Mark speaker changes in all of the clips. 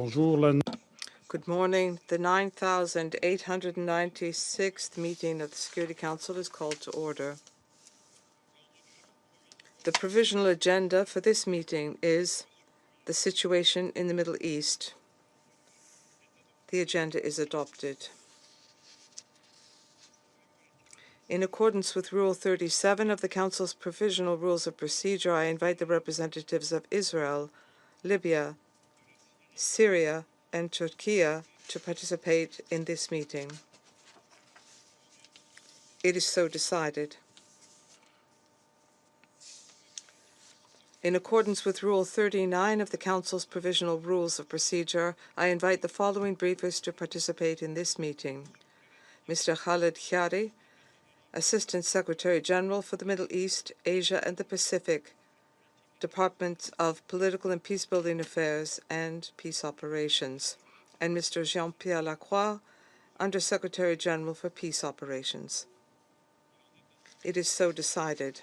Speaker 1: Good morning. The 9,896th meeting of the Security Council is called to order. The provisional agenda for this meeting is the situation in the Middle East. The agenda is adopted. In accordance with Rule 37 of the Council's Provisional Rules of Procedure, I invite the representatives of Israel, Libya, Syria, and Turkey to participate in this meeting. It is so decided. In accordance with Rule 39 of the Council's Provisional Rules of Procedure, I invite the following briefers to participate in this meeting. Mr. Khaled Khiari, Assistant Secretary General for the Middle East, Asia and the Pacific, Department of Political and Peacebuilding Affairs and Peace Operations, and Mr. Jean-Pierre Lacroix, Under-Secretary General for Peace Operations. It is so decided.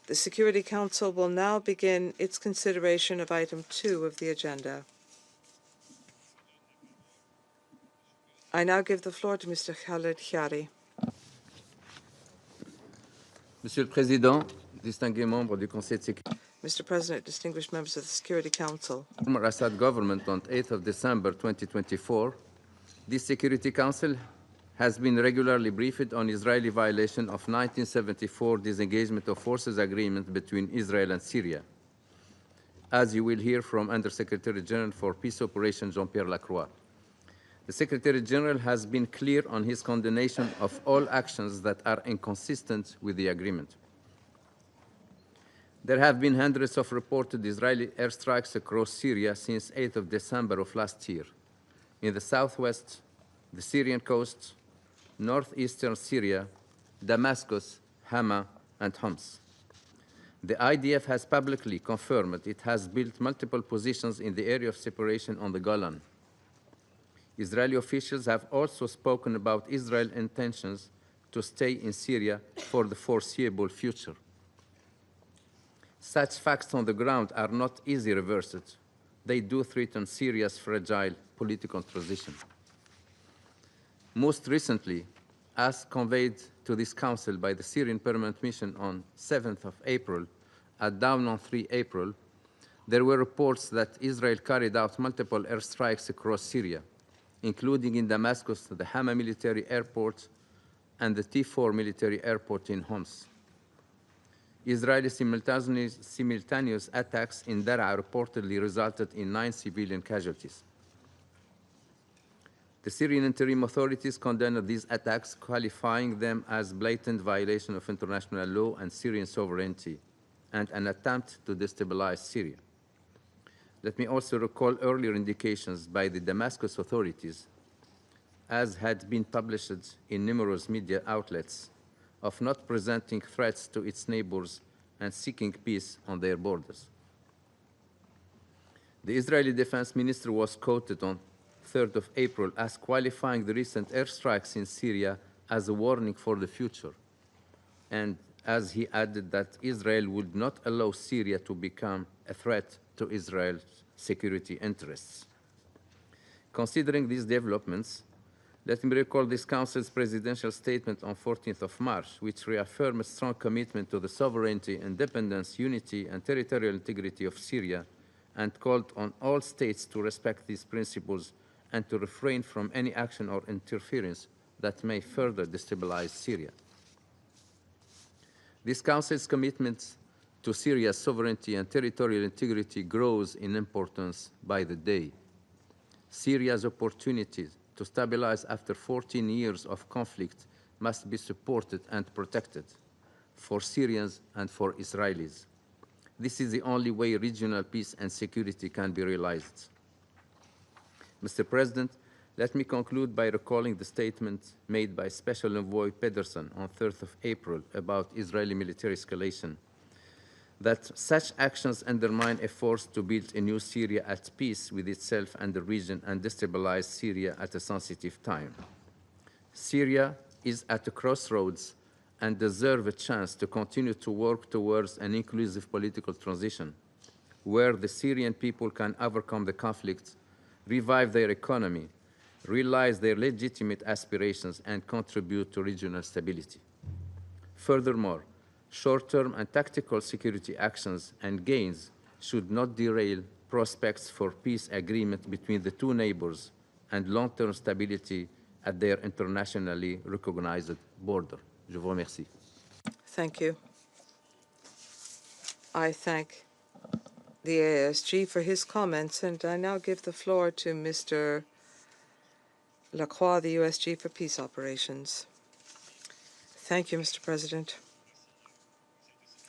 Speaker 1: The Security Council will now begin its consideration of item 2 of the agenda. I now give the floor to Mr. Khaled Khiari.
Speaker 2: Monsieur le Président, distingués membres du Conseil de sécurité,
Speaker 1: Mr. President, distinguished members of the Security Council,
Speaker 2: former Assad government on 8th of December 2024, this Security Council has been regularly briefed on Israeli violation of 1974 disengagement of forces agreement between Israel and Syria, as you will hear from Under-Secretary General for Peace Operations Jean-Pierre Lacroix. The Secretary General has been clear on his condemnation of all actions that are inconsistent with the agreement. There have been hundreds of reported Israeli airstrikes across Syria since 8th of December of last year, in the southwest, the Syrian coast, northeastern Syria, Damascus, Hama, and Homs. The IDF has publicly confirmed it has built multiple positions in the area of separation on the Golan. Israeli officials have also spoken about Israel's intentions to stay in Syria for the foreseeable future. Such facts on the ground are not easily reversed. They do threaten Syria's fragile political transition. Most recently, as conveyed to this Council by the Syrian Permanent Mission on 7th of April, at dawn on 3 April, there were reports that Israel carried out multiple airstrikes across Syria, including in Damascus, the Hama military airport, and the T4 military airport in Homs. Israeli simultaneous attacks in Daraa reportedly resulted in 9 civilian casualties. The Syrian interim authorities condemned these attacks, qualifying them as blatant violation of international law and Syrian sovereignty, and an attempt to destabilize Syria. Let me also recall earlier indications by the Damascus authorities, as had been published in numerous media outlets, of not presenting threats to its neighbors and seeking peace on their borders. The Israeli Defense Minister was quoted on 3rd of April as qualifying the recent airstrikes in Syria as a warning for the future, and as he added that Israel would not allow Syria to become a threat to Israel's security interests. Considering these developments, let me recall this Council's presidential statement on 14th of March, which reaffirmed a strong commitment to the sovereignty, independence, unity, and territorial integrity of Syria, and called on all states to respect these principles and to refrain from any action or interference that may further destabilize Syria. This Council's commitment to Syria's sovereignty and territorial integrity grows in importance by the day. Syria's opportunities to stabilize after 14 years of conflict must be supported and protected for Syrians and for Israelis. This is the only way regional peace and security can be realized. Mr. President, let me conclude by recalling the statement made by Special Envoy Pedersen on 3rd of April about Israeli military escalation, that such actions undermine efforts to build a new Syria at peace with itself and the region and destabilize Syria at a sensitive time. Syria is at a crossroads and deserves a chance to continue to work towards an inclusive political transition, where the Syrian people can overcome the conflicts, revive their economy, realize their legitimate aspirations, and contribute to regional stability. Furthermore, short-term and tactical security actions and gains should not derail prospects for peace agreement between the two neighbors and long-term stability at their internationally recognized border. Je vous remercie.
Speaker 1: Thank you. I thank the ASG for his comments, and I now give the floor to Mr. Lacroix, the USG for Peace Operations. Thank you, Mr. President.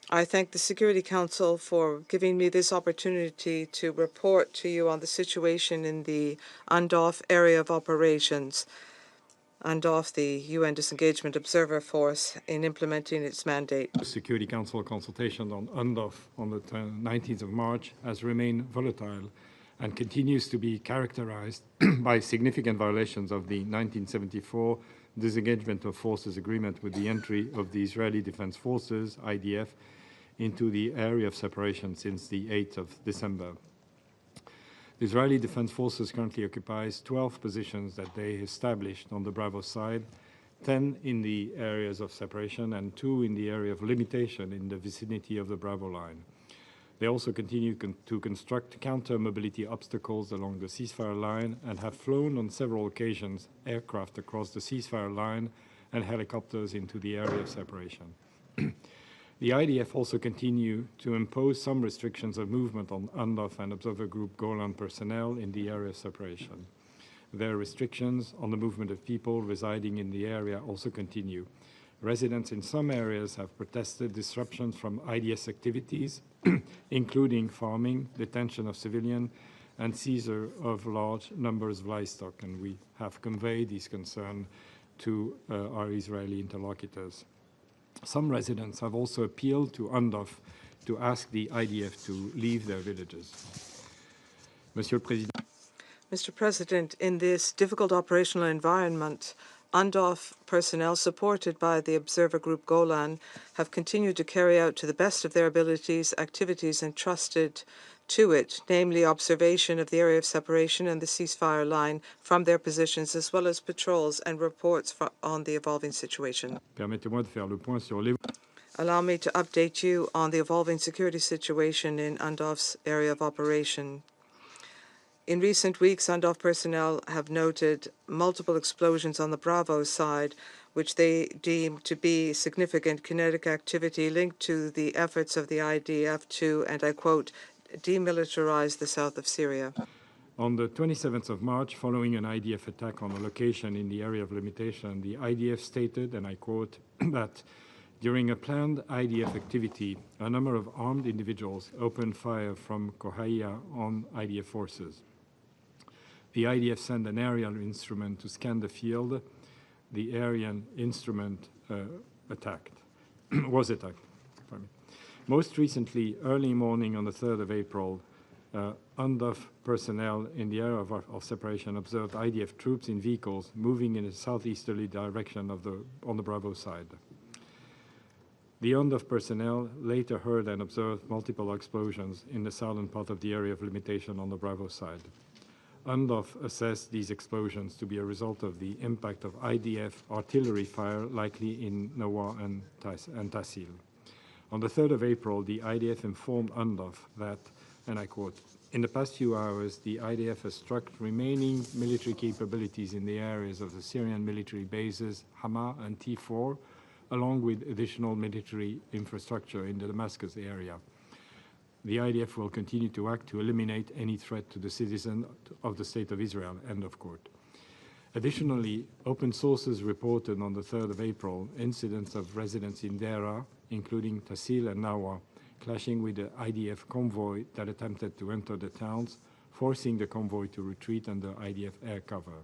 Speaker 1: I thank the Security Council for giving me this opportunity to report to you on the situation in the UNDOF area of operations. UNDOF, the UN Disengagement Observer Force, in implementing its mandate.
Speaker 3: The Security Council consultation on UNDOF on the 19th of March has remained volatile and continues to be characterized by significant violations of the 1974 Disengagement of Forces Agreement with the entry of the Israeli Defense Forces, IDF, into the area of separation since the 8th of December. The Israeli Defense Forces currently occupies 12 positions that they established on the Bravo side, 10 in the areas of separation and 2 in the area of limitation in the vicinity of the Bravo line. They also continue to construct counter-mobility obstacles along the ceasefire line and have flown on several occasions aircraft across the ceasefire line and helicopters into the area of separation. The IDF also continue to impose some restrictions of movement on UNDOF and Observer Group Golan personnel in the area of separation. Their restrictions on the movement of people residing in the area also continue. Residents in some areas have protested disruptions from IDS activities, including farming, detention of civilians, and seizure of large numbers of livestock, and we have conveyed these concerns to our Israeli interlocutors. Some residents have also appealed to UNDOF to ask the IDF to leave their villages. Monsieur le Président.
Speaker 1: Mr. President, in this difficult operational environment, UNDOF personnel supported by the Observer Group Golan have continued to carry out to the best of their abilities activities entrusted to it, namely observation of the area of separation and the ceasefire line from their positions, as well as patrols and reports on the evolving situation.
Speaker 3: Permettez-moi de faire le point sur les...
Speaker 1: Allow me to update you on the evolving security situation in UNDOF's area of operation. In recent weeks, UNDOF personnel have noted multiple explosions on the Bravo side, which they deem to be significant kinetic activity linked to the efforts of the IDF to, and I quote, demilitarize the south of Syria.
Speaker 3: On the 27th of March, following an IDF attack on a location in the area of limitation, the IDF stated, and I quote, that during a planned IDF activity, a number of armed individuals opened fire from Kohaya on IDF forces. The IDF sent an aerial instrument to scan the field. The aerial instrument was attacked. Most recently, early morning on the 3rd of April, UNDOF personnel in the area of separation observed IDF troops in vehicles moving in a southeasterly direction on the Bravo side. The UNDOF personnel later heard and observed multiple explosions in the southern part of the area of limitation on the Bravo side. UNDOF assessed these explosions to be a result of the impact of IDF artillery fire, likely in Nawa and Tassil. On the 3rd of April, the IDF informed UNDOF that, and I quote, in the past few hours, the IDF has struck remaining military capabilities in the areas of the Syrian military bases, Hama and T4, along with additional military infrastructure in the Damascus area. The IDF will continue to act to eliminate any threat to the citizens of the State of Israel, end of quote. Additionally, open sources reported on the 3rd of April incidents of residents in Dera, including Tassil and Nawa, clashing with the IDF convoy that attempted to enter the towns, forcing the convoy to retreat under IDF air cover.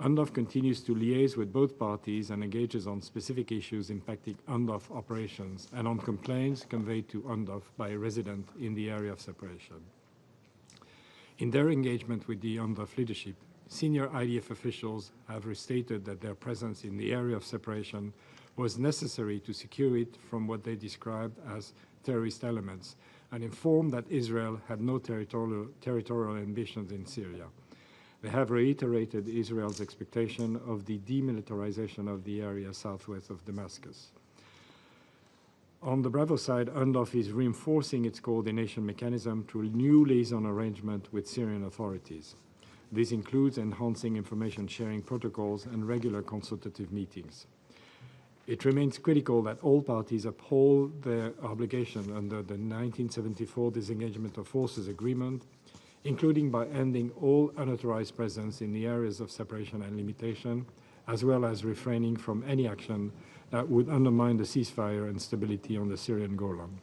Speaker 3: UNDOF continues to liaise with both parties and engages on specific issues impacting UNDOF operations and on complaints conveyed to UNDOF by a resident in the area of separation. In their engagement with the UNDOF leadership, senior IDF officials have restated that their presence in the area of separation was necessary to secure it from what they described as terrorist elements, and informed that Israel had no territorial ambitions in Syria. They have reiterated Israel's expectation of the demilitarization of the area southwest of Damascus. On the Bravo side, UNDOF is reinforcing its coordination mechanism through a new liaison arrangement with Syrian authorities. This includes enhancing information sharing protocols and regular consultative meetings. It remains critical that all parties uphold their obligation under the 1974 Disengagement of Forces Agreement, including by ending all unauthorized presence in the areas of separation and limitation, as well as refraining from any action that would undermine the ceasefire and stability on the Syrian Golan.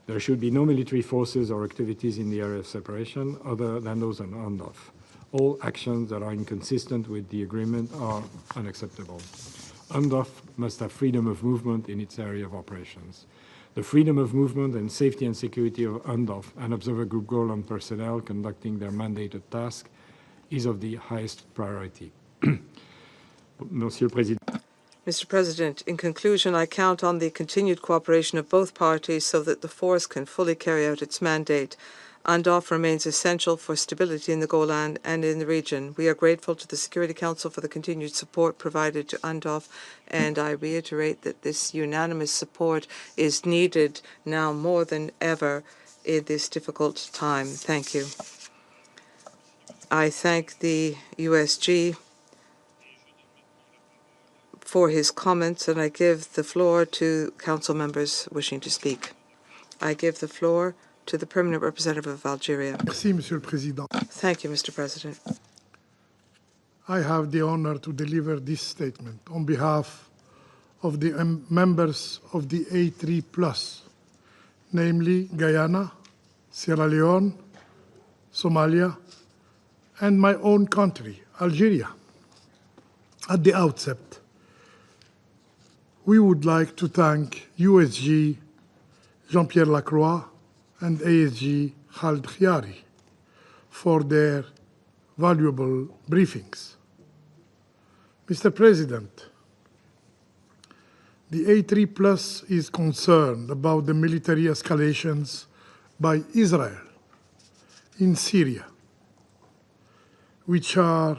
Speaker 3: There should be no military forces or activities in the area of separation other than those on UNDOF. All actions that are inconsistent with the agreement are unacceptable. UNDOF must have freedom of movement in its area of operations. The freedom of movement and safety and security of UNDOF and Observer Group Golan personnel conducting their mandated task is of the highest priority. Monsieur le Président.
Speaker 1: Mr. President, in conclusion, I count on the continued cooperation of both parties so that the force can fully carry out its mandate. UNDOF remains essential for stability in the Golan and in the region. We are grateful to the Security Council for the continued support provided to UNDOF, and I reiterate that this unanimous support is needed now more than ever in this difficult time. Thank you. I thank the USG for his comments, and I give the floor to council members wishing to speak. I give the floor to the Permanent Representative of Algeria.
Speaker 4: Merci, Monsieur le Président.
Speaker 1: Thank you, Mr. President.
Speaker 4: I have the honor to deliver this statement on behalf of the members of the A3+, namely Guyana, Sierra Leone, Somalia, and my own country, Algeria. At the outset, we would like to thank USG Jean-Pierre Lacroix and ASG Khaled Khiari for their valuable briefings. Mr. President, the A3+ is concerned about the military escalations by Israel in Syria, which are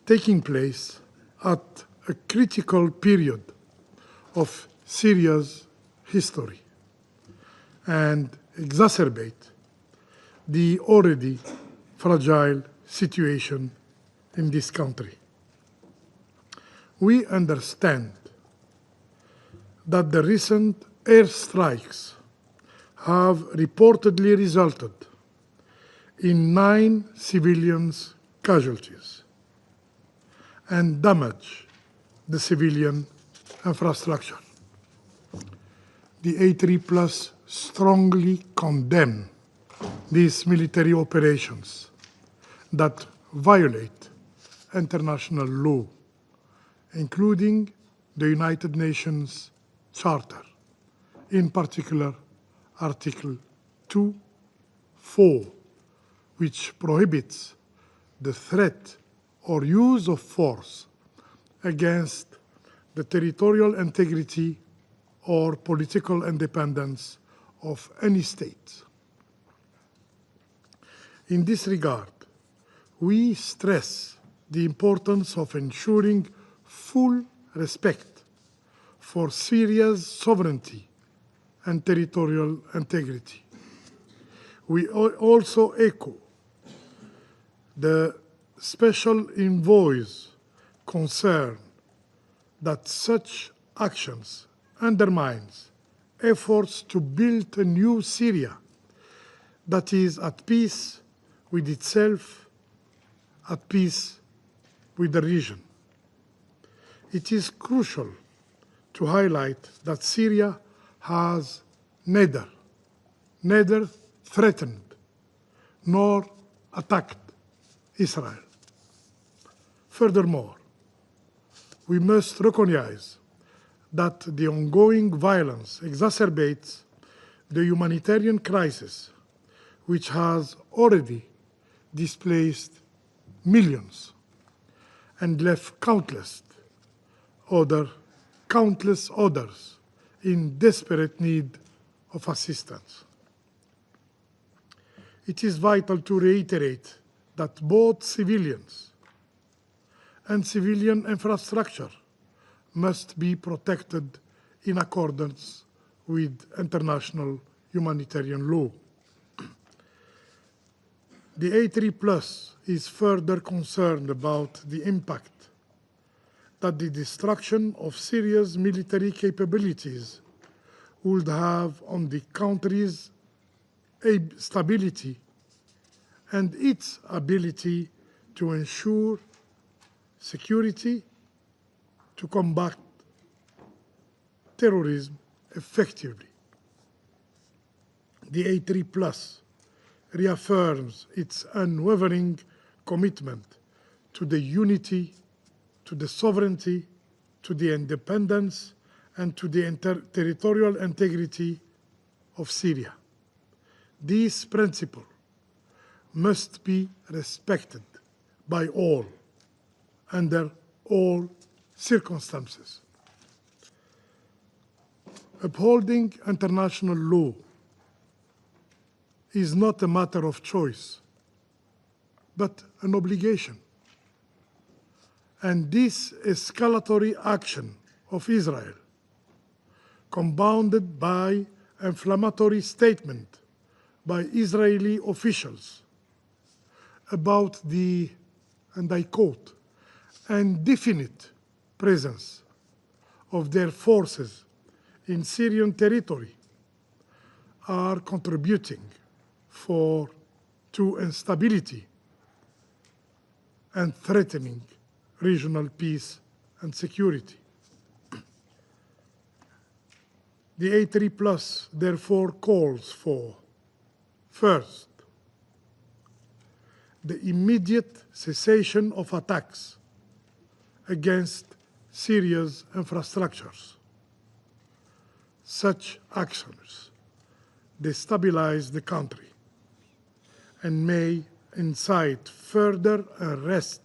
Speaker 4: taking place at a critical period of Syria's history and exacerbate the already fragile situation in this country. We understand that the recent airstrikes have reportedly resulted in 9 civilians' casualties and damage the civilian infrastructure. The A3+ strongly condemn these military operations that violate international law, including the United Nations Charter, in particular Article 2.4, which prohibits the threat or use of force against the territorial integrity or political independence of any state. In this regard, we stress the importance of ensuring full respect for Syria's sovereignty and territorial integrity. We also echo the Special Envoy's concern that such actions undermines efforts to build a new Syria that is at peace with itself, at peace with the region. It is crucial to highlight that Syria has neither threatened nor attacked Israel. Furthermore, we must recognize that the ongoing violence exacerbates the humanitarian crisis, which has already displaced millions and left countless others in desperate need of assistance. it is vital to reiterate that both civilians and civilian infrastructure must be protected in accordance with international humanitarian law. The A3+ is further concerned about the impact that the destruction of Syria's military capabilities would have on the country's stability and its ability to ensure security, to combat terrorism effectively. The A3+ reaffirms its unwavering commitment to the unity, to the sovereignty, to the independence, and to the territorial integrity of Syria. These principles must be respected by all, under all circumstances. Upholding international law is not a matter of choice, but an obligation. And this escalatory action of Israel, compounded by inflammatory statement by Israeli officials about the, and I quote, indefinite presence of their forces in Syrian territory, are contributing to instability and threatening regional peace and security. The A3+ therefore calls for, first, the immediate cessation of attacks against Syria's infrastructures. Such actions destabilize the country and may incite further unrest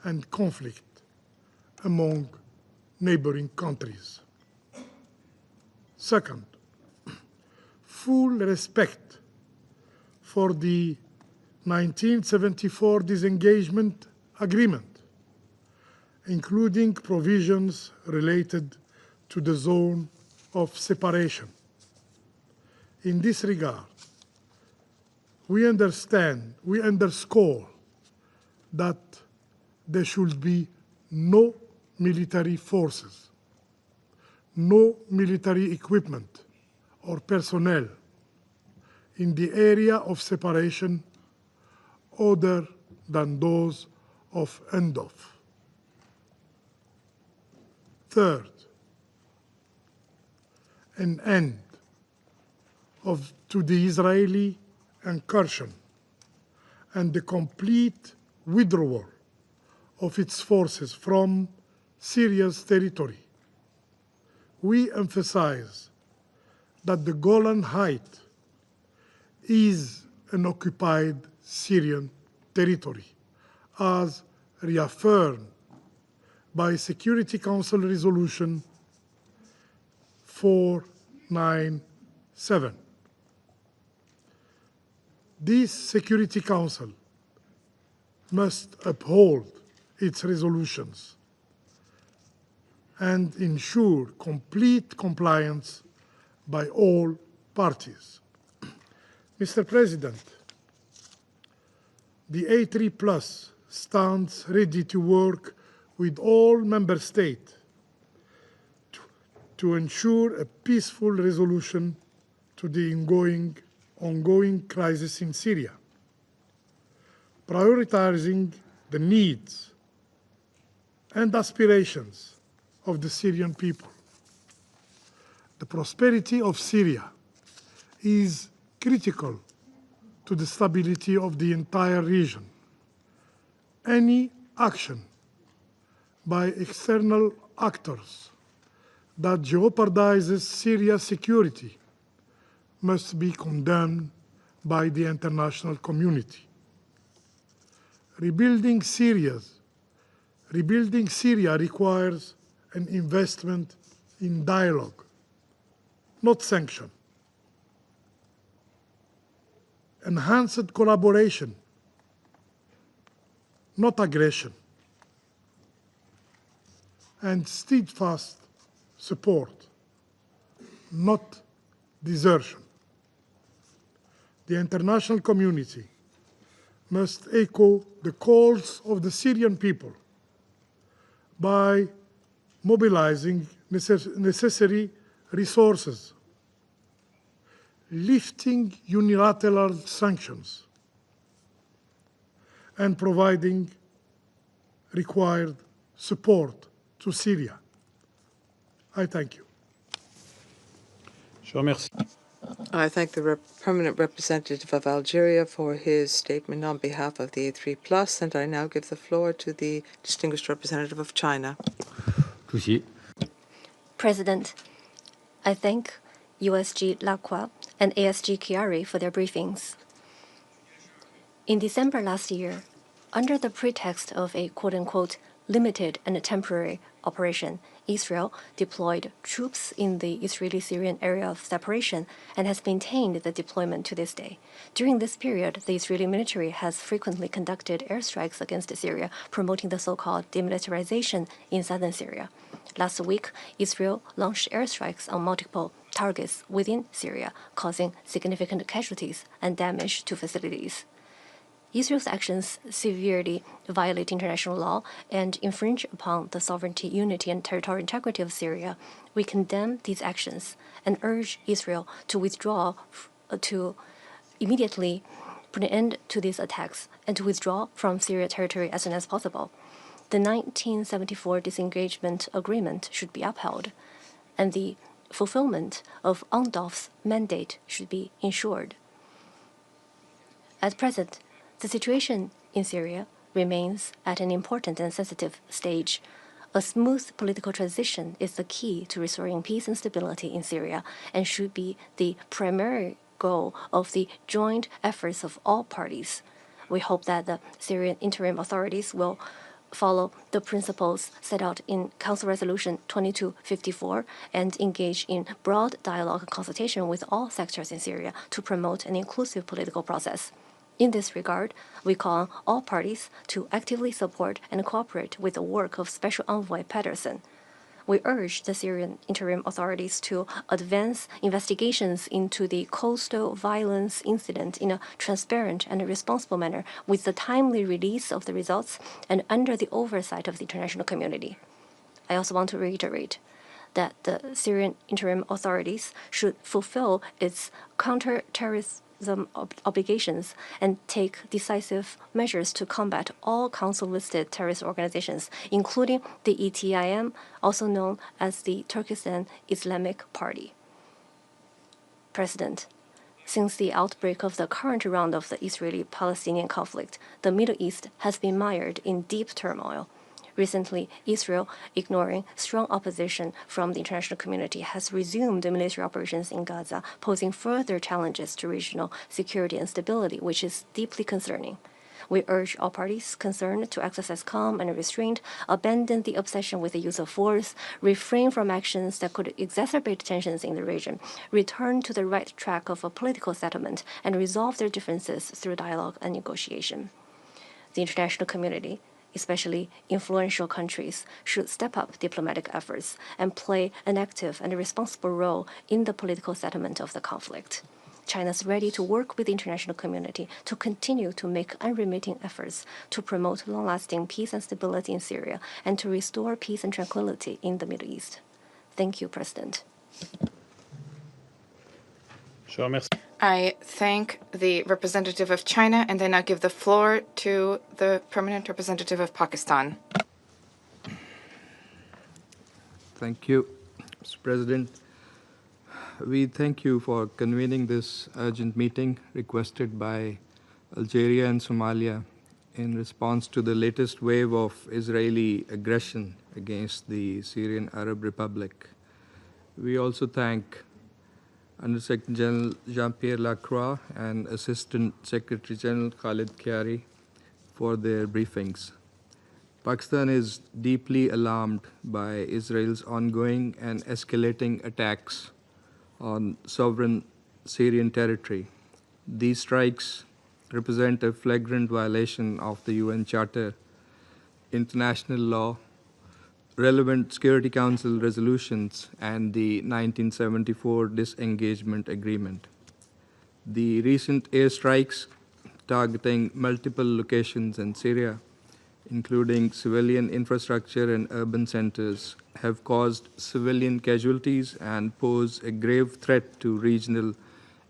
Speaker 4: and conflict among neighboring countries. Second, full respect for the 1974 disengagement agreement, including provisions related to the zone of separation. In this regard, we underscore that there should be no military forces, no military equipment or personnel in the area of separation other than those of Endov. Third, an end to the Israeli incursion and the complete withdrawal of its forces from Syria's territory. We emphasize that the Golan Heights is an occupied Syrian territory, as reaffirmed by Security Council Resolution 497. This Security Council must uphold its resolutions and ensure complete compliance by all parties. Mr. President, the A3+ stands ready to work with all member states to ensure a peaceful resolution to the ongoing crisis in Syria, prioritizing the needs and aspirations of the Syrian people. The prosperity of Syria is critical to the stability of the entire region. Any action by external actors that jeopardizes Syria's security must be condemned by the international community. Rebuilding Syria requires an investment in dialogue, not sanction. enhanced collaboration, not aggression, and steadfast support, not desertion. The international community must echo the calls of the Syrian people by mobilizing necessary resources, lifting unilateral sanctions, and providing required support to Syria. I thank you.
Speaker 3: Je remercie.
Speaker 1: I thank the permanent representative of Algeria for his statement on behalf of the A3+, and I now give the floor to the distinguished representative of China.
Speaker 3: 主席，
Speaker 5: President, I thank USG Lacroix and ASG Chiari for their briefings. In December last year, under the pretext of a quote-unquote limited and temporary operation, Israel deployed troops in the Israeli-Syrian area of separation and has maintained the deployment to this day. During this period, the Israeli military has frequently conducted airstrikes against Syria, promoting the so-called demilitarization in southern Syria. Last week, Israel launched airstrikes on multiple targets within Syria, causing significant casualties and damage to facilities. Israel's actions severely violate international law and infringe upon the sovereignty, unity, and territorial integrity of Syria. We condemn these actions and urge Israel to withdraw, to immediately put an end to these attacks and to withdraw from Syria territory as soon as possible. The 1974 disengagement agreement should be upheld, and the fulfillment of UNDOF's mandate should be ensured. At present, the situation in Syria remains at an important and sensitive stage. A smooth political transition is the key to restoring peace and stability in Syria and should be the primary goal of the joint efforts of all parties. We hope that the Syrian interim authorities will follow the principles set out in Council Resolution 2254 and engage in broad dialogue and consultation with all sectors in Syria to promote an inclusive political process. In this regard, we call on all parties to actively support and cooperate with the work of Special Envoy Pedersen. We urge the Syrian interim authorities to advance investigations into the coastal violence incident in a transparent and responsible manner with the timely release of the results and under the oversight of the international community. I also want to reiterate that the Syrian interim authorities should fulfill its counter-terrorism obligations and take decisive measures to combat all council-listed terrorist organizations, including the ETIM, also known as the Turkistan Islamic Party. President, since the outbreak of the current round of the Israeli-Palestinian conflict, the Middle East has been mired in deep turmoil. Recently, Israel, ignoring strong opposition from the international community, has resumed military operations in Gaza, posing further challenges to regional security and stability, which is deeply concerning. We urge all parties concerned to exercise calm and restraint, abandon the obsession with the use of force, refrain from actions that could exacerbate tensions in the region, return to the right track of a political settlement, and resolve their differences through dialogue and negotiation. The international community, especially influential countries, should step up diplomatic efforts and play an active and responsible role in the political settlement of the conflict. China is ready to work with the international community to continue to make unremitting efforts to promote long-lasting peace and stability in Syria and to restore peace and tranquility in the Middle East. Thank you, President.
Speaker 3: Je remercie.
Speaker 6: I thank the representative of China, and then I give the floor to the permanent representative of Pakistan.
Speaker 7: Thank you, Mr. President. We thank you for convening this urgent meeting requested by Algeria and Somalia in response to the latest wave of Israeli aggression against the Syrian Arab Republic. We also thank Under-Secretary General Jean-Pierre Lacroix and Assistant Secretary General Khalid Khiari for their briefings. Pakistan is deeply alarmed by Israel's ongoing and escalating attacks on sovereign Syrian territory. These strikes represent a flagrant violation of the UN Charter, international law, relevant Security Council resolutions, and the 1974 Disengagement Agreement. The recent airstrikes targeting multiple locations in Syria, including civilian infrastructure and urban centers, have caused civilian casualties and pose a grave threat to regional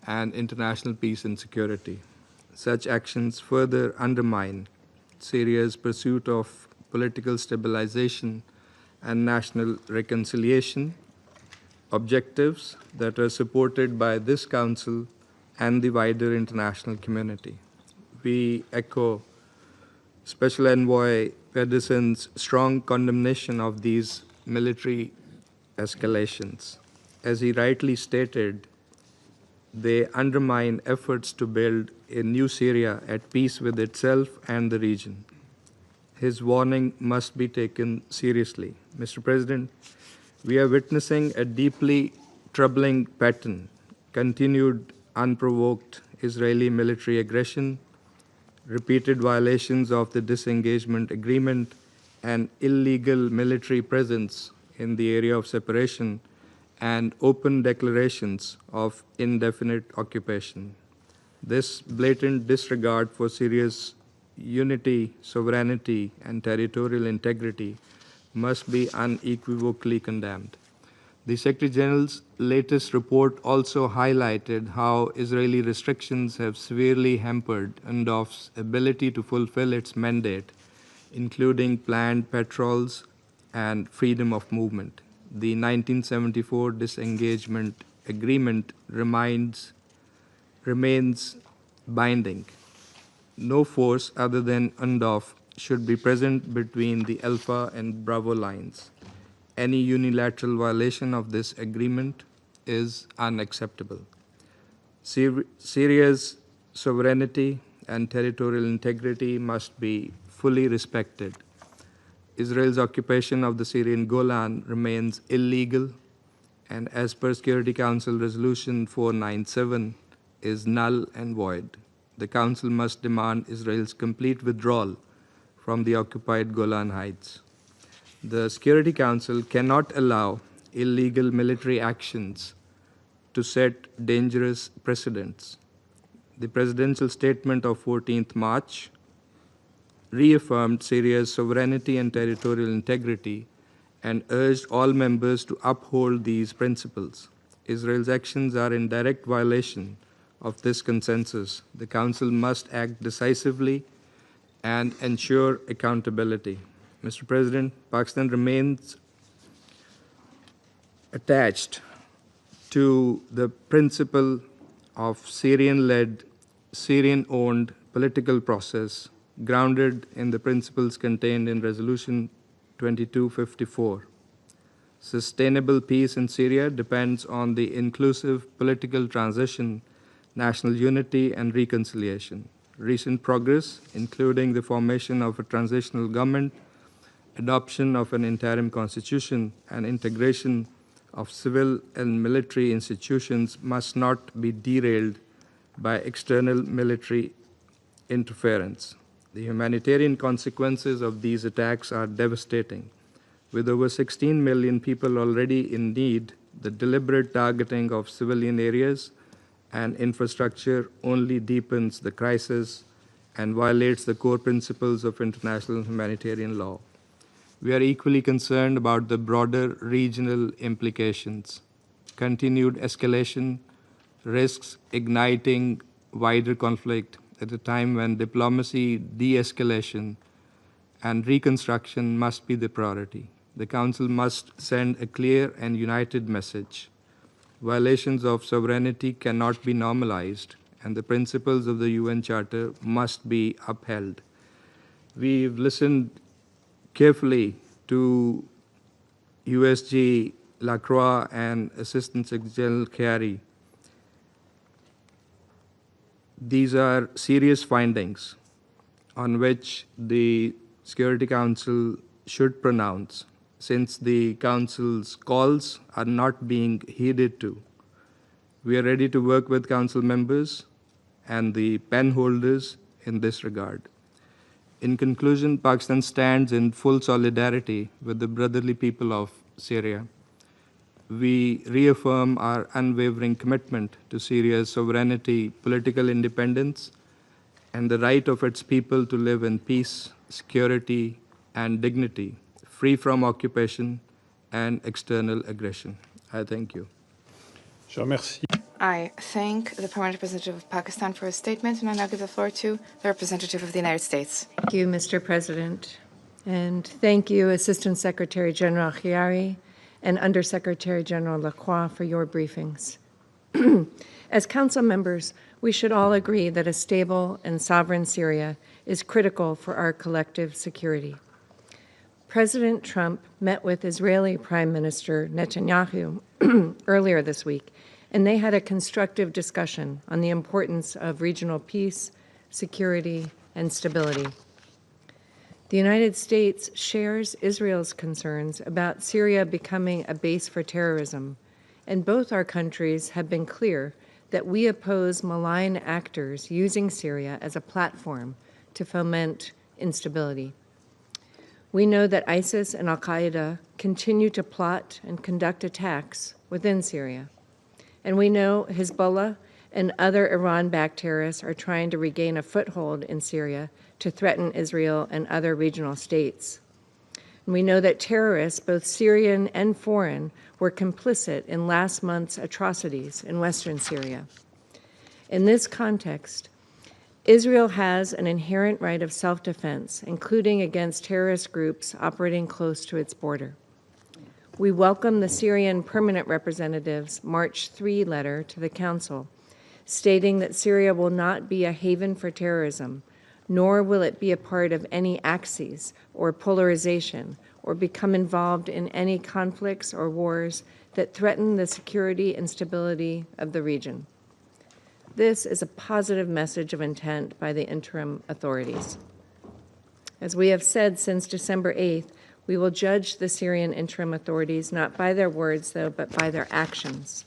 Speaker 7: and international peace and security. Such actions further undermine Syria's pursuit of political stabilization and national reconciliation, objectives that are supported by this Council and the wider international community. We echo Special Envoy Pedersen's strong condemnation of these military escalations. As he rightly stated, they undermine efforts to build a new Syria at peace with itself and the region. His warning must be taken seriously. Mr. President, we are witnessing a deeply troubling pattern: continued unprovoked Israeli military aggression, repeated violations of the disengagement agreement, and illegal military presence in the area of separation, and open declarations of indefinite occupation. This blatant disregard for Syria's unity, sovereignty, and territorial integrity must be unequivocally condemned. The Secretary General's latest report also highlighted how Israeli restrictions have severely hampered UNDOF's ability to fulfill its mandate, including planned patrols and freedom of movement. The 1974 Disengagement Agreement remains binding. No force other than UNDOF should be present between the Alpha and Bravo lines. Any unilateral violation of this agreement is unacceptable. Syria's sovereignty and territorial integrity must be fully respected. Israel's occupation of the Syrian Golan remains illegal, and as per Security Council Resolution 497, is null and void. The Council must demand Israel's complete withdrawal from the occupied Golan Heights. The Security Council cannot allow illegal military actions to set dangerous precedents. The presidential statement of 14th March reaffirmed Syria's sovereignty and territorial integrity and urged all members to uphold these principles. Israel's actions are in direct violation of this consensus. The Council must act decisively and ensure accountability. Mr. President, Pakistan remains attached to the principle of Syrian-led, Syrian-owned political process grounded in the principles contained in Resolution 2254. Sustainable peace in Syria depends on the inclusive political transition, national unity, and reconciliation. Recent progress, including the formation of a transitional government, adoption of an interim constitution, and integration of civil and military institutions, must not be derailed by external military interference. The humanitarian consequences of these attacks are devastating. With over 16 million people already in need, the deliberate targeting of civilian areas and infrastructure only deepens the crisis and violates the core principles of international humanitarian law. We are equally concerned about the broader regional implications. Continued escalation risks igniting wider conflict at a time when diplomacy, de-escalation, and reconstruction must be the priority. The Council must send a clear and united message. Violations of sovereignty cannot be normalized, and the principles of the UN Charter must be upheld. We've listened carefully to USG Lacroix and Assistant Secretary General Chiari. These are serious findings on which the Security Council should pronounce, since the Council's calls are not being heeded to. We are ready to work with Council members and the pen holders in this regard. In conclusion, Pakistan stands in full solidarity with the brotherly people of Syria. We reaffirm our unwavering commitment to Syria's sovereignty, political independence, and the right of its people to live in peace, security, and dignity, free from occupation and external aggression. I thank you.
Speaker 3: Je remercie.
Speaker 6: I thank the Permanent Representative of Pakistan for his statement, and I now give the floor to the representative of the United States.
Speaker 8: Thank you, Mr. President. And thank you, Assistant Secretary General Khiari and Undersecretary General Lacroix, for your briefings. As Council members, we should all agree that a stable and sovereign Syria is critical for our collective security. President Trump met with Israeli Prime Minister Netanyahu earlier this week, and they had a constructive discussion on the importance of regional peace, security, and stability. The United States shares Israel's concerns about Syria becoming a base for terrorism, and both our countries have been clear that we oppose malign actors using Syria as a platform to foment instability. We know that ISIS and al-Qaeda continue to plot and conduct attacks within Syria. And we know Hezbollah and other Iran-backed terrorists are trying to regain a foothold in Syria to threaten Israel and other regional states. And we know that terrorists, both Syrian and foreign, were complicit in last month's atrocities in western Syria. In this context, Israel has an inherent right of self-defense, including against terrorist groups operating close to its border. We welcome the Syrian permanent representative's March 3 letter to the Council, stating that Syria will not be a haven for terrorism, nor will it be a part of any axes or polarization or become involved in any conflicts or wars that threaten the security and stability of the region. This is a positive message of intent by the interim authorities. As we have said since December 8th, we will judge the Syrian interim authorities not by their words, though, but by their actions.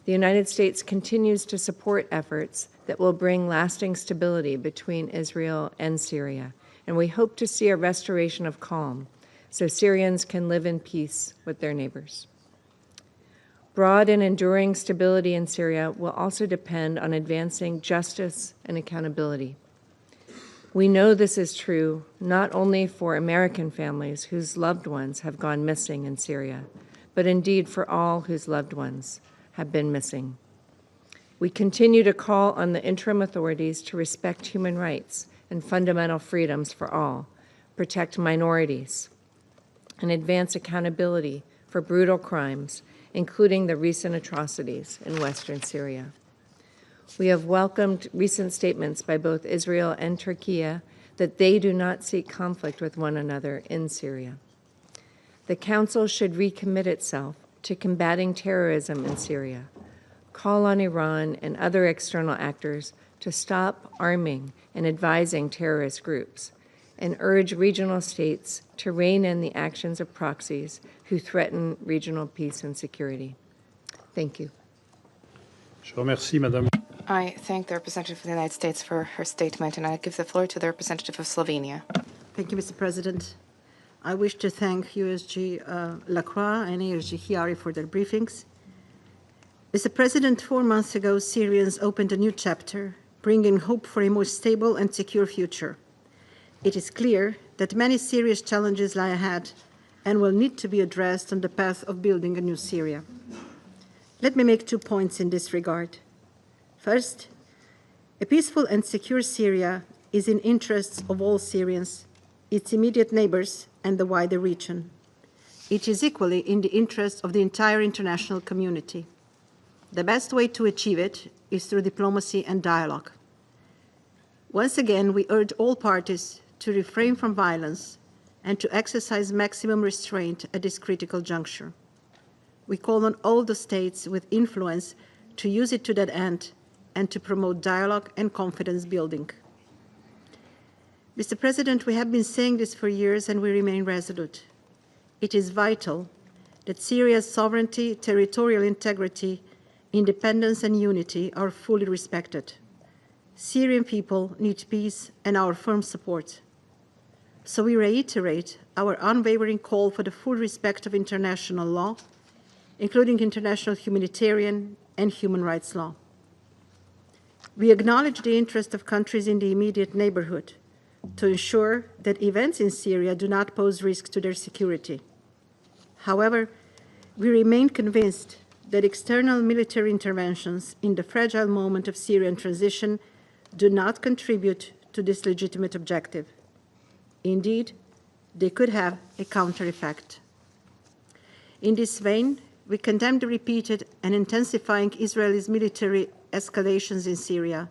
Speaker 8: The United States continues to support efforts that will bring lasting stability between Israel and Syria, and we hope to see a restoration of calm so Syrians can live in peace with their neighbors. Broad and enduring stability in Syria will also depend on advancing justice and accountability. We know this is true not only for American families whose loved ones have gone missing in Syria, but indeed for all whose loved ones have been missing. We continue to call on the interim authorities to respect human rights and fundamental freedoms for all, protect minorities, and advance accountability for brutal crimes, including the recent atrocities in western Syria. We have welcomed recent statements by both Israel and Turkey that they do not seek conflict with one another in Syria. The Council should recommit itself to combating terrorism in Syria, call on Iran and other external actors to stop arming and advising terrorist groups, and urge regional states to rein in the actions of proxies who threaten regional peace and security. Thank you.
Speaker 3: Je remercie, Madame.
Speaker 6: I thank the representative of the United States for her statement, and I give the floor to the representative of Slovenia.
Speaker 9: Thank you, Mr. President. I wish to thank USG Lacroix and ASG Khiari for their briefings. Mr. President, 4 months ago, Syrians opened a new chapter, bringing hope for a more stable and secure future. It is clear that many serious challenges lie ahead and will need to be addressed on the path of building a new Syria. Let me make 2 points in this regard. First, a peaceful and secure Syria is in interests of all Syrians, its immediate neighbors, and the wider region. It is equally in the interest of the entire international community. The best way to achieve it is through diplomacy and dialogue. Once again, we urge all parties to refrain from violence and to exercise maximum restraint at this critical juncture. We call on all the states with influence to use it to that end and to promote dialogue and confidence building. Mr. President, we have been saying this for years and we remain resolute. It is vital that Syria's sovereignty, territorial integrity, independence and unity are fully respected. Syrian people need peace and our firm support. So we reiterate our unwavering call for the full respect of international law, including international humanitarian and human rights law. We acknowledge the interest of countries in the immediate neighborhood to ensure that events in Syria do not pose risk to their security. However, we remain convinced that external military interventions in the fragile moment of Syrian transition do not contribute to this legitimate objective. Indeed, they could have a counter effect. In this vein, we condemn the repeated and intensifying Israel's military escalations in Syria,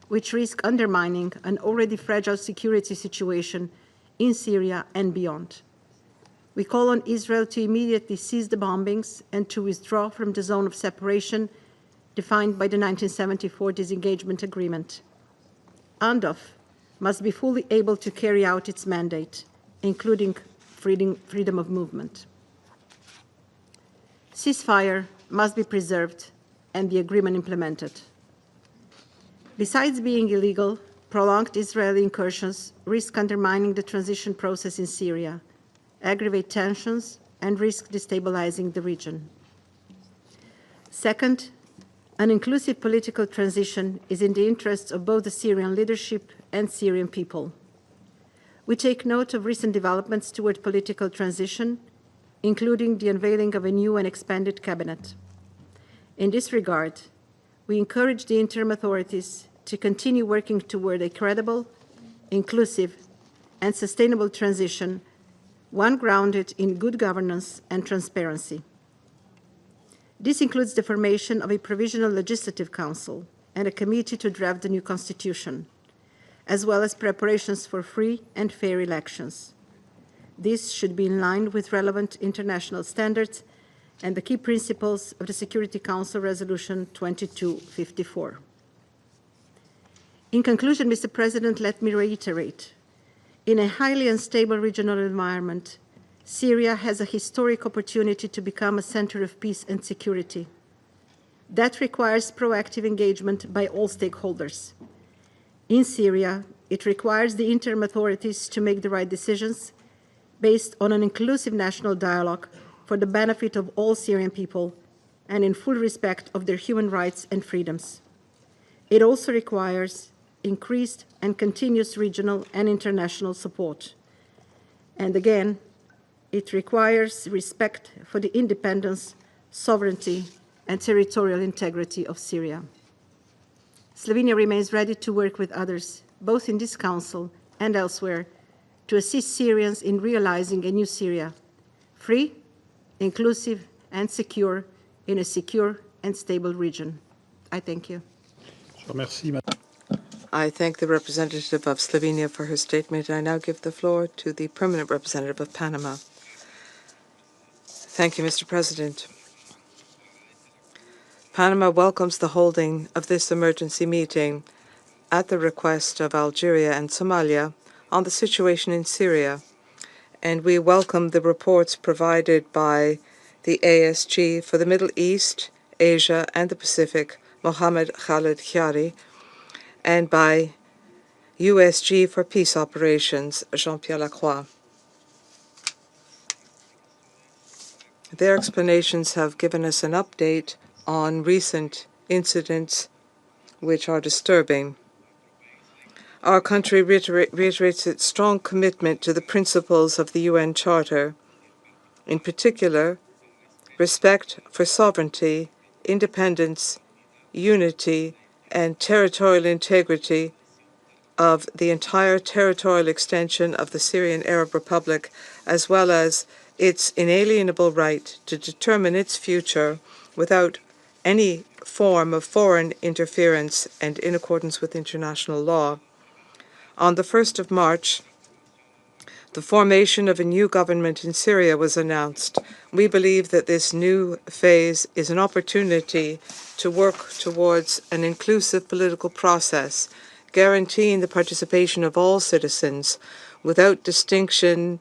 Speaker 9: which risk undermining an already fragile security situation in Syria and beyond. We call on Israel to immediately cease the bombings and to withdraw from the zone of separation defined by the 1974 disengagement agreement. UNDOF must be fully able to carry out its mandate, including freedom of movement. Ceasefire must be preserved and the agreement implemented. Besides being illegal, prolonged Israeli incursions risk undermining the transition process in Syria, aggravate tensions, and risk destabilizing the region. Second, an inclusive political transition is in the interests of both the Syrian leadership and Syrian people. We take note of recent developments toward political transition, including the unveiling of a new and expanded cabinet. In this regard, we encourage the interim authorities to continue working toward a credible, inclusive, and sustainable transition, one grounded in good governance and transparency. This includes the formation of a provisional legislative council and a committee to draft the new constitution, as well as preparations for free and fair elections. This should be in line with relevant international standards and the key principles of the Security Council Resolution 2254. In conclusion, Mr. President, let me reiterate, in a highly unstable regional environment, Syria has a historic opportunity to become a center of peace and security. That requires proactive engagement by all stakeholders. In Syria, it requires the interim authorities to make the right decisions based on an inclusive national dialogue for the benefit of all Syrian people and in full respect of their human rights and freedoms. It also requires increased and continuous regional and international support. And again, it requires respect for the independence, sovereignty, and territorial integrity of Syria. Slovenia remains ready to work with others, both in this Council and elsewhere, to assist Syrians in realizing a new Syria, free, inclusive, and secure in a secure and stable region. I thank you.
Speaker 1: I thank the representative of Slovenia for her statement. I now give the floor to the permanent representative of Panama. Thank you, Mr. President. Panama welcomes the holding of this emergency meeting at the request of Algeria and Somalia on the situation in Syria, and we welcome the reports provided by the ASG for the Middle East, Asia, and the Pacific, Mohammed Khaled Khiari, and by USG for Peace Operations, Jean-Pierre Lacroix. Their explanations have given us an update on recent incidents which are disturbing. Our country reiterates its strong commitment to the principles of the UN Charter, in particular, respect for sovereignty, independence, unity, and territorial integrity of the entire territorial extension of the Syrian Arab Republic, as well as its inalienable right to determine its future without any form of foreign interference and in accordance with international law. On the 1st of March, the formation of a new government in Syria was announced. We believe that this new phase is an opportunity to work towards an inclusive political process, guaranteeing the participation of all citizens without distinction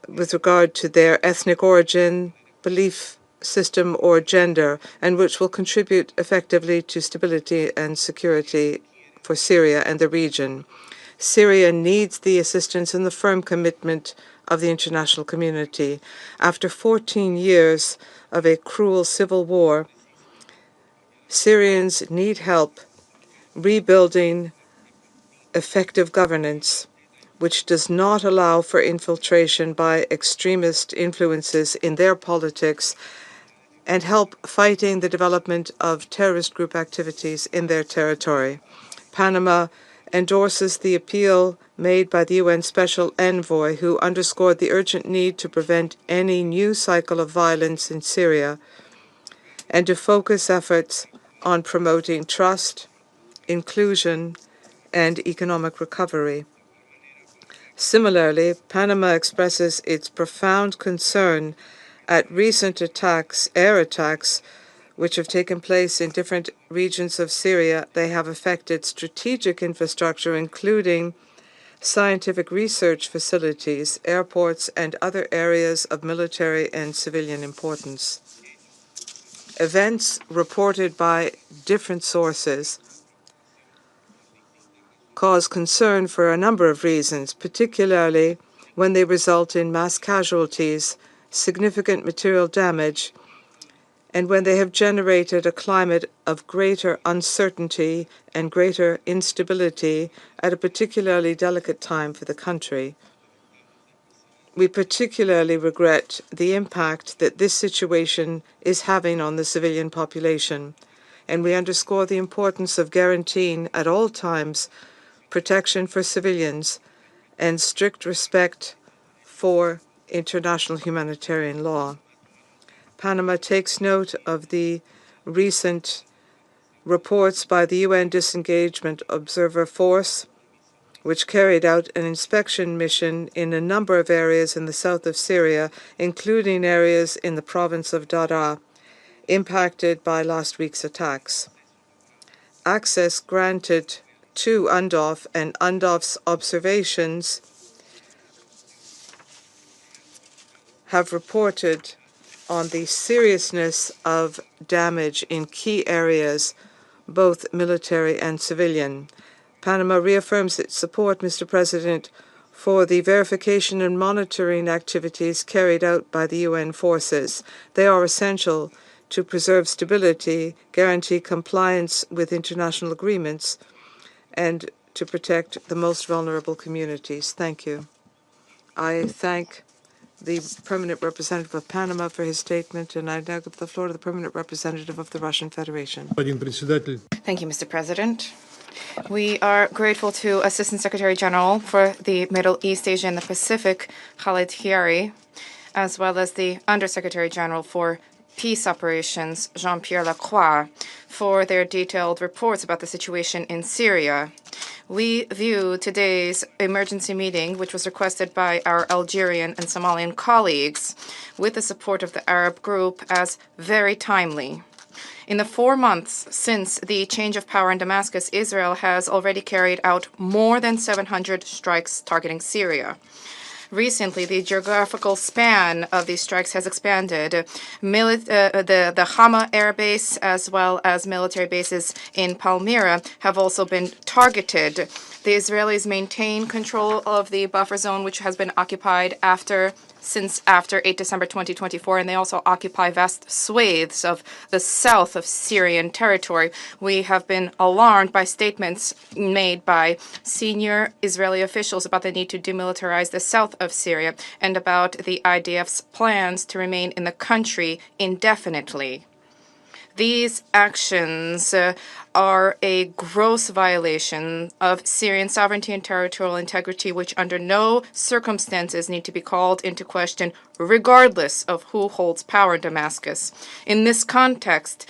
Speaker 1: with regard to their ethnic origin, belief system, or gender, and which will contribute effectively to stability and security for Syria and the region. Syria needs the assistance and the firm commitment of the international community. After 14 years of a cruel civil war, Syrians need help rebuilding effective governance, which does not allow for infiltration by extremist influences in their politics, and help fighting the development of terrorist group activities in their territory. Panama endorses the appeal made by the UN Special Envoy, who underscored the urgent need to prevent any new cycle of violence in Syria and to focus efforts on promoting trust, inclusion, and economic recovery. Similarly, Panama expresses its profound concern at recent attacks, air attacks, which have taken place in different regions of Syria. They have affected strategic infrastructure, including scientific research facilities, airports, and other areas of military and civilian importance. Events reported by different sources cause concern for a number of reasons, particularly when they result in mass casualties, significant material damage, and when they have generated a climate of greater uncertainty and greater instability at a particularly delicate time for the country. We particularly regret the impact that this situation is having on the civilian population, and we underscore the importance of guaranteeing at all times protection for civilians and strict respect for international humanitarian law. Panama takes note of the recent reports by the UN Disengagement Observer Force, which carried out an inspection mission in a number of areas in the south of Syria, including areas in the province of Daraa, impacted by last week's attacks. Access granted to UNDOF and UNDOF's observations have reported on the seriousness of damage in key areas, both military and civilian. Panama reaffirms its support, Mr. President, for the verification and monitoring activities carried out by the UN forces. They are essential to preserve stability, guarantee compliance with international agreements, and to protect the most vulnerable communities. Thank you. I thank the Permanent Representative of Panama for his statement, and I now give the floor to the Permanent Representative of the Russian Federation.
Speaker 6: Thank you, Mr. President. We are grateful to Assistant Secretary General for the Middle East, Asia, and the Pacific, Khalid Hiari, as well as the Undersecretary General for Peace Operations, Jean-Pierre Lacroix, for their detailed reports about the situation in Syria. We view today's emergency meeting, which was requested by our Algerian and Somalian colleagues, with the support of the Arab group, as very timely. In the 4 months since the change of power in Damascus, Israel has already carried out more than 700 strikes targeting Syria. Recently, the geographical span of these strikes has expanded. The Hama air base, as well as military bases in Palmyra, have also been targeted. The Israelis maintain control of the buffer zone, which has been occupied since after 8 December 2024, and they also occupy vast swathes of the south of Syrian territory. We have been alarmed by statements made by senior Israeli officials about the need to demilitarize the south of Syria and about the IDF's plans to remain in the country indefinitely. These actions are a gross violation of Syrian sovereignty and territorial integrity, which under no circumstances need to be called into question, regardless of who holds power in Damascus. In this context,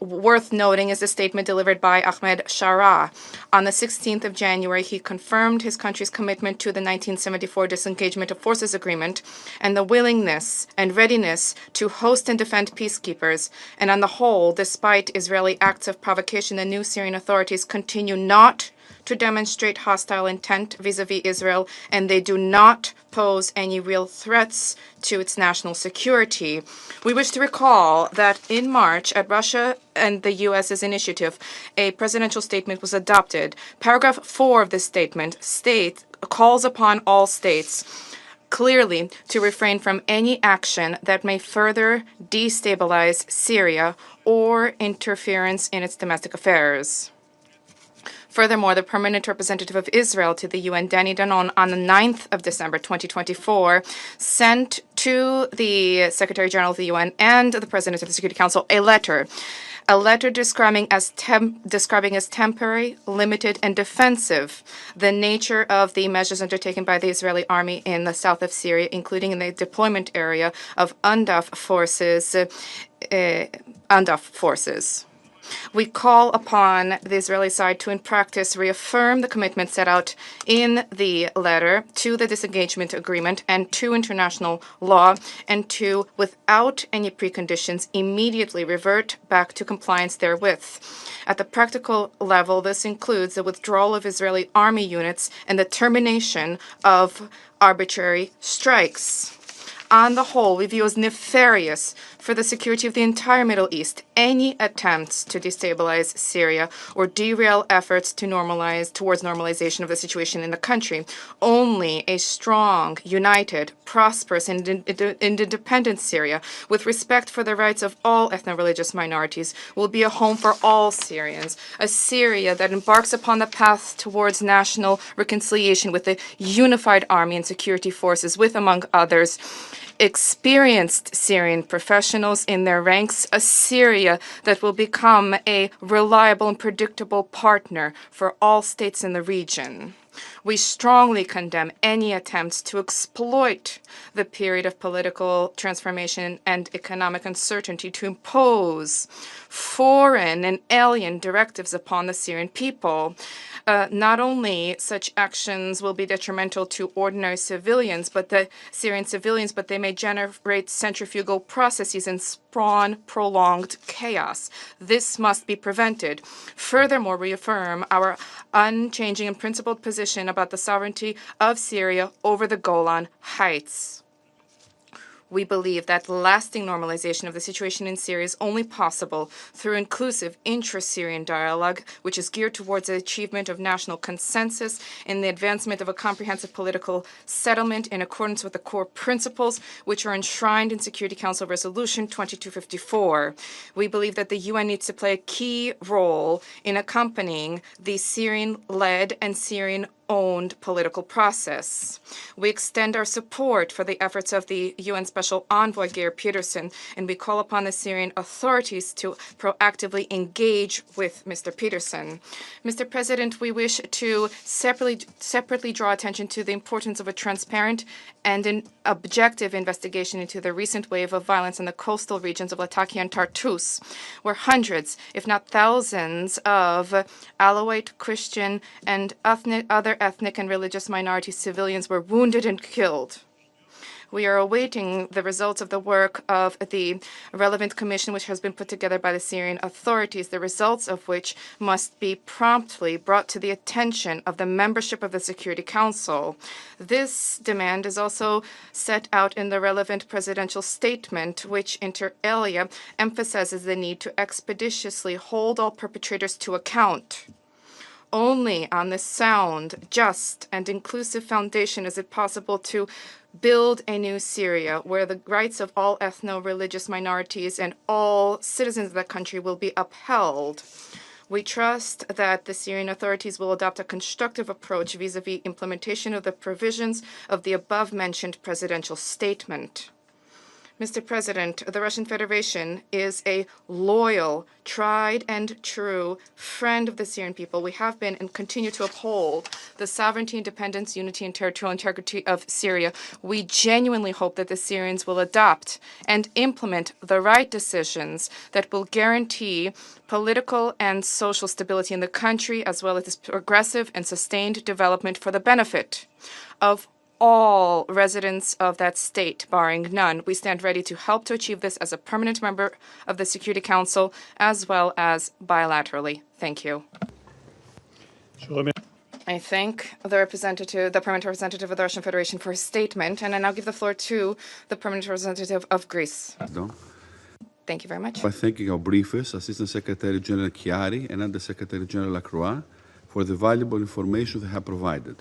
Speaker 6: worth noting is the statement delivered by Ahmed Shara. On the 16th of January, he confirmed his country's commitment to the 1974 Disengagement of Forces Agreement and the willingness and readiness to host and defend peacekeepers. And on the whole, despite Israeli acts of provocation, the new Syrian authorities continue not to demonstrate hostile intent vis-à-vis Israel, and they do not pose any real threats to its national security. We wish to recall that in March, at Russia and the U.S.'s initiative, a presidential statement was adopted. Paragraph 4 of this statement calls upon all states clearly to refrain from any action that may further destabilize Syria or interference in its domestic affairs. Furthermore, the permanent representative of Israel to the UN, Danny Danon, on the 9th of December 2024, sent to the Secretary General of the UN and the President of the Security Council a letter describing as temporary, limited, and defensive the nature of the measures undertaken by the Israeli army in the south of Syria, including in the deployment area of UNDAF forces. We call upon the Israeli side to, in practice, reaffirm the commitment set out in the letter to the disengagement agreement and to international law, and to, without any preconditions, immediately revert back to compliance therewith. At the practical level, this includes the withdrawal of Israeli army units and the termination of arbitrary strikes. On the whole, we view as nefarious for the security of the entire Middle East any attempts to destabilize Syria or derail efforts to towards normalization of the situation in the country. Only a strong, united, prosperous, and independent Syria, with respect for the rights of all ethno-religious minorities, will be a home for all Syrians. A Syria that embarks upon the path towards national reconciliation with a unified army and security forces, with, among others, experienced Syrian professionals in their ranks, a Syria that will become a reliable and predictable partner for all states in the region. We strongly condemn any attempts to exploit the period of political transformation and economic uncertainty to impose foreign and alien directives upon the Syrian people. Not only such actions will be detrimental to ordinary civilians, Syrian civilians, but they may generate centrifugal processes and spawn prolonged chaos. This must be prevented. Furthermore, reaffirm our unchanging and principled position about the sovereignty of Syria over the Golan Heights. We believe that lasting normalization of the situation in Syria is only possible through inclusive intra-Syrian dialogue, which is geared towards the achievement of national consensus and the advancement of a comprehensive political settlement in accordance with the core principles which are enshrined in Security Council Resolution 2254. We believe that the UN needs to play a key role in accompanying the Syrian-led and Syrian-owned political process. We extend our support for the efforts of the UN Special Envoy Geir Pedersen, and we call upon the Syrian authorities to proactively engage with Mr. Pedersen. Mr. President, we wish to separately draw attention to the importance of a transparent and an objective investigation into the recent wave of violence in the coastal regions of Latakia and Tartus, where hundreds, if not thousands, of Alawite, Christian, and other ethnic and religious minority civilians were wounded and killed. We are awaiting the results of the work of the relevant commission which has been put together by the Syrian authorities, the results of which must be promptly brought to the attention of the membership of the Security Council. This demand is also set out in the relevant presidential statement, which inter alia emphasizes the need to expeditiously hold all perpetrators to account. Only on this sound, just, and inclusive foundation is it possible to build a new Syria where the rights of all ethno-religious minorities and all citizens of that country will be upheld. We trust that the Syrian authorities will adopt a constructive approach vis-à-vis implementation of the provisions of the above-mentioned presidential statement. Mr. President, the Russian Federation is a loyal, tried and true friend of the Syrian people. We have been and continue to uphold the sovereignty, independence, unity, and territorial integrity of Syria. We genuinely hope that the Syrians will adopt and implement the right decisions that will guarantee political and social stability in the country, as well as its progressive and sustained development for the benefit of all residents of that state, barring none. We stand ready to help to achieve this as a permanent member of the Security Council, as well as bilaterally. Thank you. I thank the permanent representative of the Russian Federation for his statement, and I now give the floor to the permanent representative of Greece. Thank you very much.
Speaker 10: By thanking our briefers, Assistant Secretary General Chiari and Under Secretary General Lacroix, for the valuable information they have provided.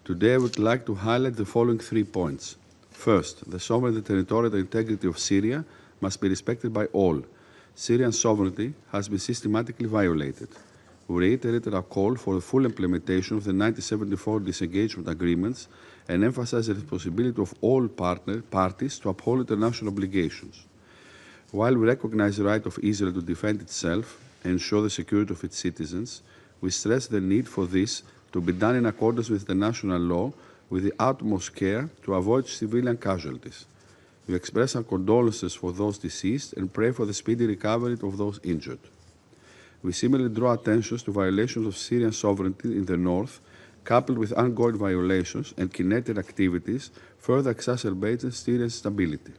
Speaker 10: Today, I would like to highlight the following 3 points. First, the sovereignty and territorial integrity of Syria must be respected by all. Syrian sovereignty has been systematically violated. We reiterated our call for the full implementation of the 1974 disengagement agreements and emphasized the responsibility of all parties to uphold international obligations. While we recognize the right of Israel to defend itself and ensure the security of its citizens, we stress the need for this to be done in accordance with international law with the utmost care to avoid civilian casualties. We express our condolences for those deceased and pray for the speedy recovery of those injured. We similarly draw attention to violations of Syrian sovereignty in the north, coupled with ongoing violations and kinetic activities, further exacerbating Syria's stability.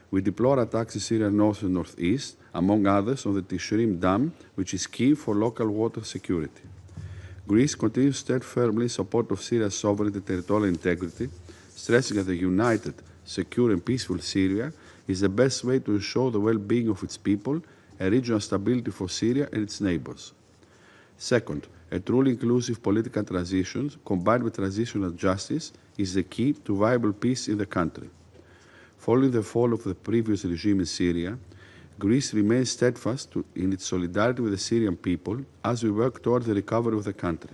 Speaker 10: We deplore attacks in Syria north and northeast, among others on the Tishrim Dam, which is key for local water security. Greece continues to stand firmly in support of Syria's sovereignty and territorial integrity, stressing that a united, secure and peaceful Syria is the best way to ensure the well-being of its people and regional stability for Syria and its neighbors. Second, a truly inclusive political transition combined with transitional justice is the key to viable peace in the country. Following the fall of the previous regime in Syria, Greece remains steadfast in its solidarity with the Syrian people as we work toward the recovery of the country.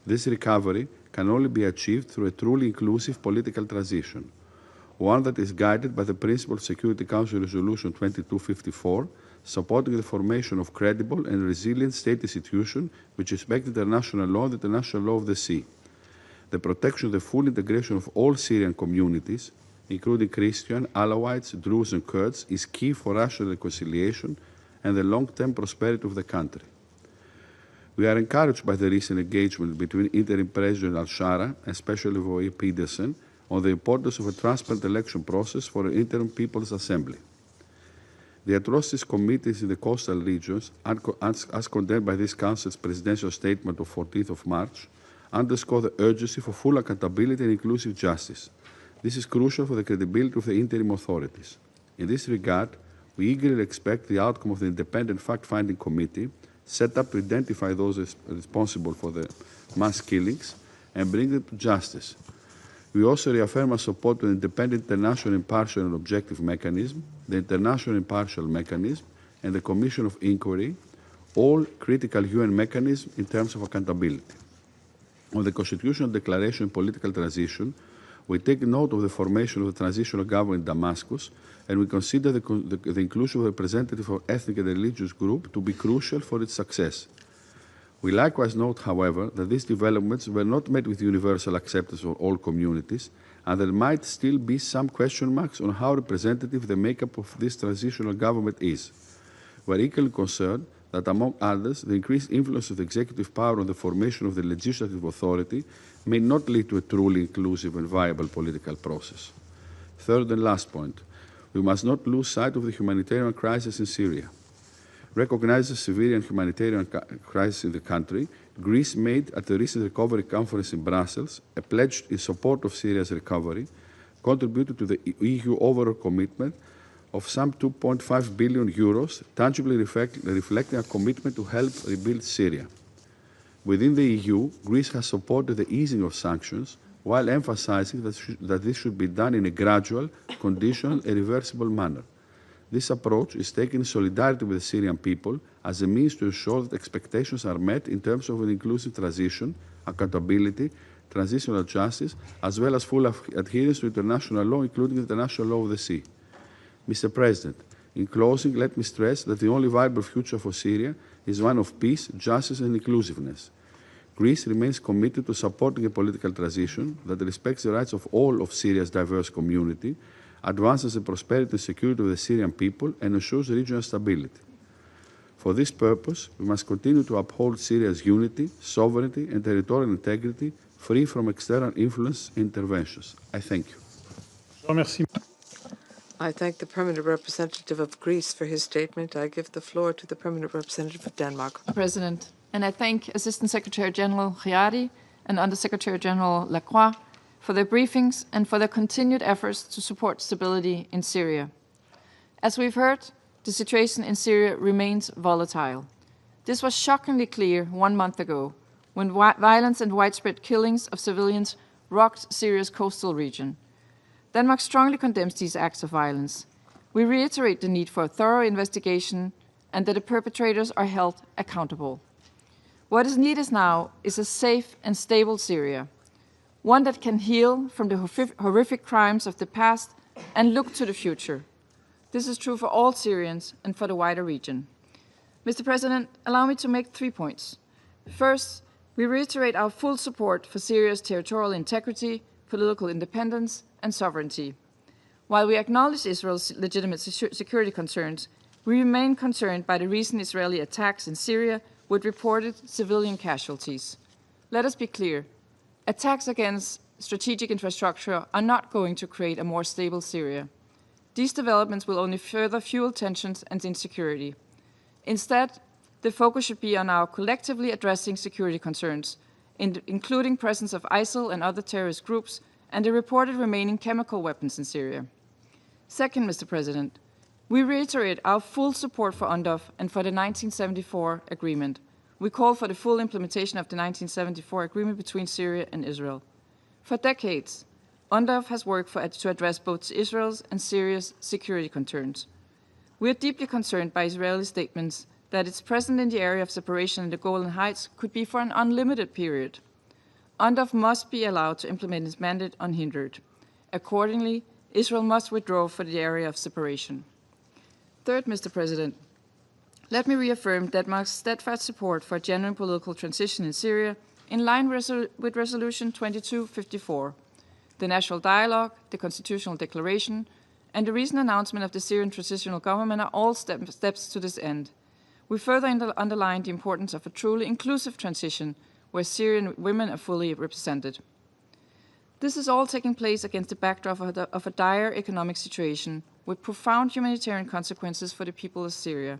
Speaker 10: This recovery can only be achieved through a truly inclusive political transition, one that is guided by the principle of Security Council Resolution 2254, supporting the formation of credible and resilient state institutions which respect international law and the international law of the sea, the protection of the full integration of all Syrian communities, including Christian, Alawites, Druze and Kurds, is key for rational reconciliation and the long-term prosperity of the country. We are encouraged by the recent engagement between interim President al-Shara and Special Envoy Pedersen on the importance of a transparent election process for an interim People's Assembly. The atrocities committed in the coastal regions, as condemned by this Council's presidential statement of 14th of March, underscore the urgency for full accountability and inclusive justice. This is crucial for the credibility of the interim authorities. In this regard, we eagerly expect the outcome of the independent fact-finding committee set up to identify those responsible for the mass killings and bring them to justice. We also reaffirm our support to the independent international impartial and objective mechanism, the international impartial mechanism, and the Commission of Inquiry, all critical UN mechanisms in terms of accountability. On the constitutional declaration and political transition, we take note of the formation of the transitional government in Damascus, and we consider the inclusion of representatives of ethnic and religious groups to be crucial for its success. We likewise note, however, that these developments were not met with universal acceptance of all communities, and there might still be some question marks on how representative the makeup of this transitional government is. We are equally concerned that, among others, the increased influence of the executive power on the formation of the legislative authority may not lead to a truly inclusive and viable political process. Third and last point, we must not lose sight of the humanitarian crisis in Syria. Recognizing the severe humanitarian crisis in the country, Greece made at the recent recovery conference in Brussels a pledge in support of Syria's recovery, contributed to the EU overall commitment of some 2.5 billion euros, tangibly reflecting a commitment to help rebuild Syria. Within the EU, Greece has supported the easing of sanctions while emphasizing that this should be done in a gradual, conditional, and reversible manner. This approach is taken in solidarity with the Syrian people as a means to ensure that expectations are met in terms of an inclusive transition, accountability, transitional justice, as well as full adherence to international law, including the international law of the sea. Mr. President, in closing, let me stress that the only viable future for Syria is one of peace, justice, and inclusiveness. Greece remains committed to supporting a political transition that respects the rights of all of Syria's diverse community, advances the prosperity and security of the Syrian people, and ensures regional stability. For this purpose, we must continue to uphold Syria's unity, sovereignty, and territorial integrity, free from external influence and interventions. I thank you.
Speaker 1: I thank the permanent representative of Greece for his statement. I give the floor to the permanent representative of Denmark.
Speaker 11: President, and I thank Assistant Secretary General Khiari and Under Secretary General Lacroix for their briefings and for their continued efforts to support stability in Syria. As we've heard, the situation in Syria remains volatile. This was shockingly clear 1 month ago, when violence and widespread killings of civilians rocked Syria's coastal region. Denmark strongly condemns these acts of violence. We reiterate the need for a thorough investigation and that the perpetrators are held accountable. What is needed now is a safe and stable Syria, one that can heal from the horrific crimes of the past and look to the future. This is true for all Syrians and for the wider region. Mr. President, allow me to make 3 points. First, we reiterate our full support for Syria's territorial integrity, political independence, and sovereignty. While we acknowledge Israel's legitimate security concerns, we remain concerned by the recent Israeli attacks in Syria with reported civilian casualties. Let us be clear. Attacks against strategic infrastructure are not going to create a more stable Syria. These developments will only further fuel tensions and insecurity. Instead, the focus should be on our collectively addressing security concerns, including presence of ISIL and other terrorist groups, and the reported remaining chemical weapons in Syria. Second, Mr. President, we reiterate our full support for UNDOF and for the 1974 agreement. We call for the full implementation of the 1974 agreement between Syria and Israel. For decades, UNDOF has worked to address both Israel's and Syria's security concerns. We are deeply concerned by Israeli statements that its presence in the area of separation in the Golan Heights could be for an unlimited period. UNDOF must be allowed to implement its mandate unhindered. Accordingly, Israel must withdraw from the area of separation. Third, Mr. President, let me reaffirm Denmark's steadfast support for a genuine political transition in Syria in line with Resolution 2254, the National Dialogue, the Constitutional Declaration, and the recent announcement of the Syrian Transitional Government are all steps to this end. We further underline the importance of a truly inclusive transition where Syrian women are fully represented. This is all taking place against the backdrop of a dire economic situation with profound humanitarian consequences for the people of Syria.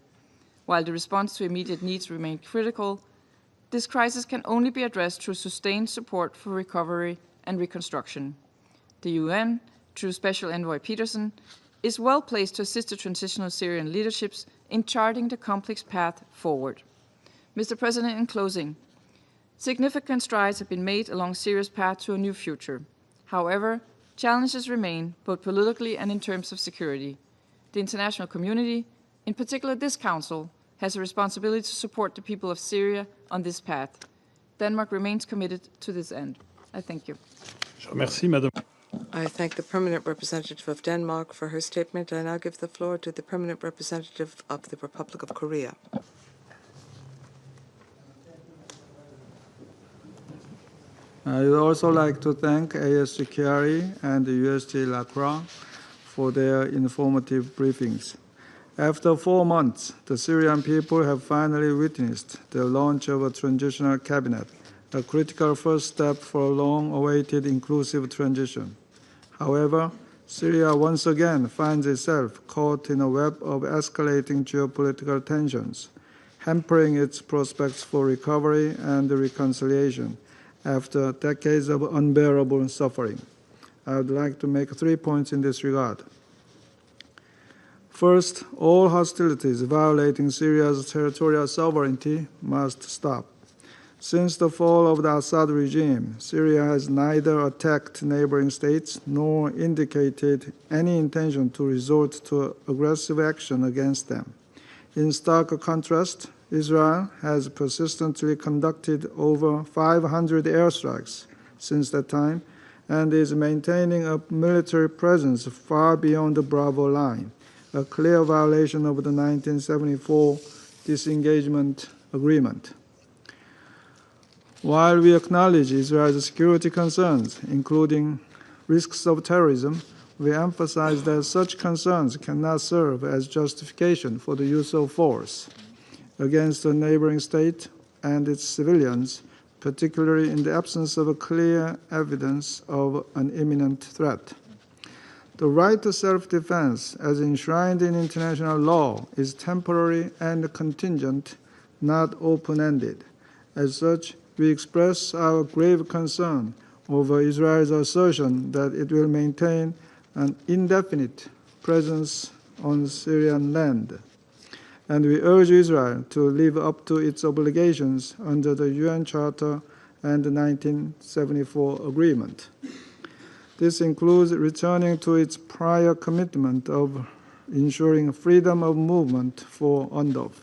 Speaker 11: While the response to immediate needs remain critical, this crisis can only be addressed through sustained support for recovery and reconstruction. The UN, through Special Envoy Peterson, is well placed to assist the transitional Syrian leaderships in charting the complex path forward. Mr. President, in closing, significant strides have been made along Syria's path to a new future. However, challenges remain, both politically and in terms of security. The international community, in particular this Council, has a responsibility to support the people of Syria on this path. Denmark remains committed to this end. I thank you.
Speaker 1: I thank the Permanent Representative of Denmark for her statement. I now give the floor to the Permanent Representative of the Republic of Korea.
Speaker 12: I would also like to thank ASG Chiari and USG Lacroix for their informative briefings. After 4 months, the Syrian people have finally witnessed the launch of a transitional cabinet, a critical first step for a long-awaited inclusive transition. However, Syria once again finds itself caught in a web of escalating geopolitical tensions, hampering its prospects for recovery and reconciliation after decades of unbearable suffering. I would like to make 3 points in this regard. First, all hostilities violating Syria's territorial sovereignty must stop. Since the fall of the Assad regime, Syria has neither attacked neighboring states nor indicated any intention to resort to aggressive action against them. In stark contrast, Israel has persistently conducted over 500 airstrikes since that time and is maintaining a military presence far beyond the Bravo line, a clear violation of the 1974 disengagement agreement. While we acknowledge Israel's security concerns, including risks of terrorism, we emphasize that such concerns cannot serve as justification for the use of force against a neighboring state and its civilians, particularly in the absence of a clear evidence of an imminent threat. The right to self-defense, as enshrined in international law, is temporary and contingent, not open-ended. As such, we express our grave concern over Israel's assertion that it will maintain an indefinite presence on Syrian land. And we urge Israel to live up to its obligations under the UN Charter and the 1974 Agreement. This includes returning to its prior commitment of ensuring freedom of movement for UNDOF.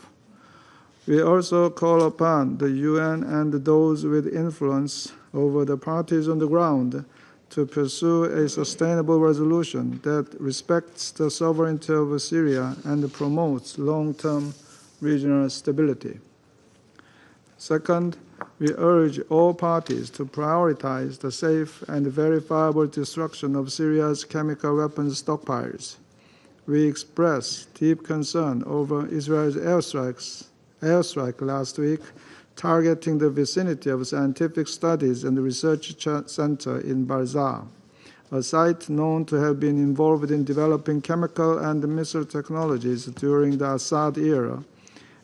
Speaker 12: We also call upon the UN and those with influence over the parties on the ground to pursue a sustainable resolution that respects the sovereignty of Syria and promotes long-term regional stability. Second, we urge all parties to prioritize the safe and verifiable destruction of Syria's chemical weapons stockpiles. We express deep concern over Israel's airstrike last week, targeting the vicinity of scientific studies and research center in Barzah, a site known to have been involved in developing chemical and missile technologies during the Assad era,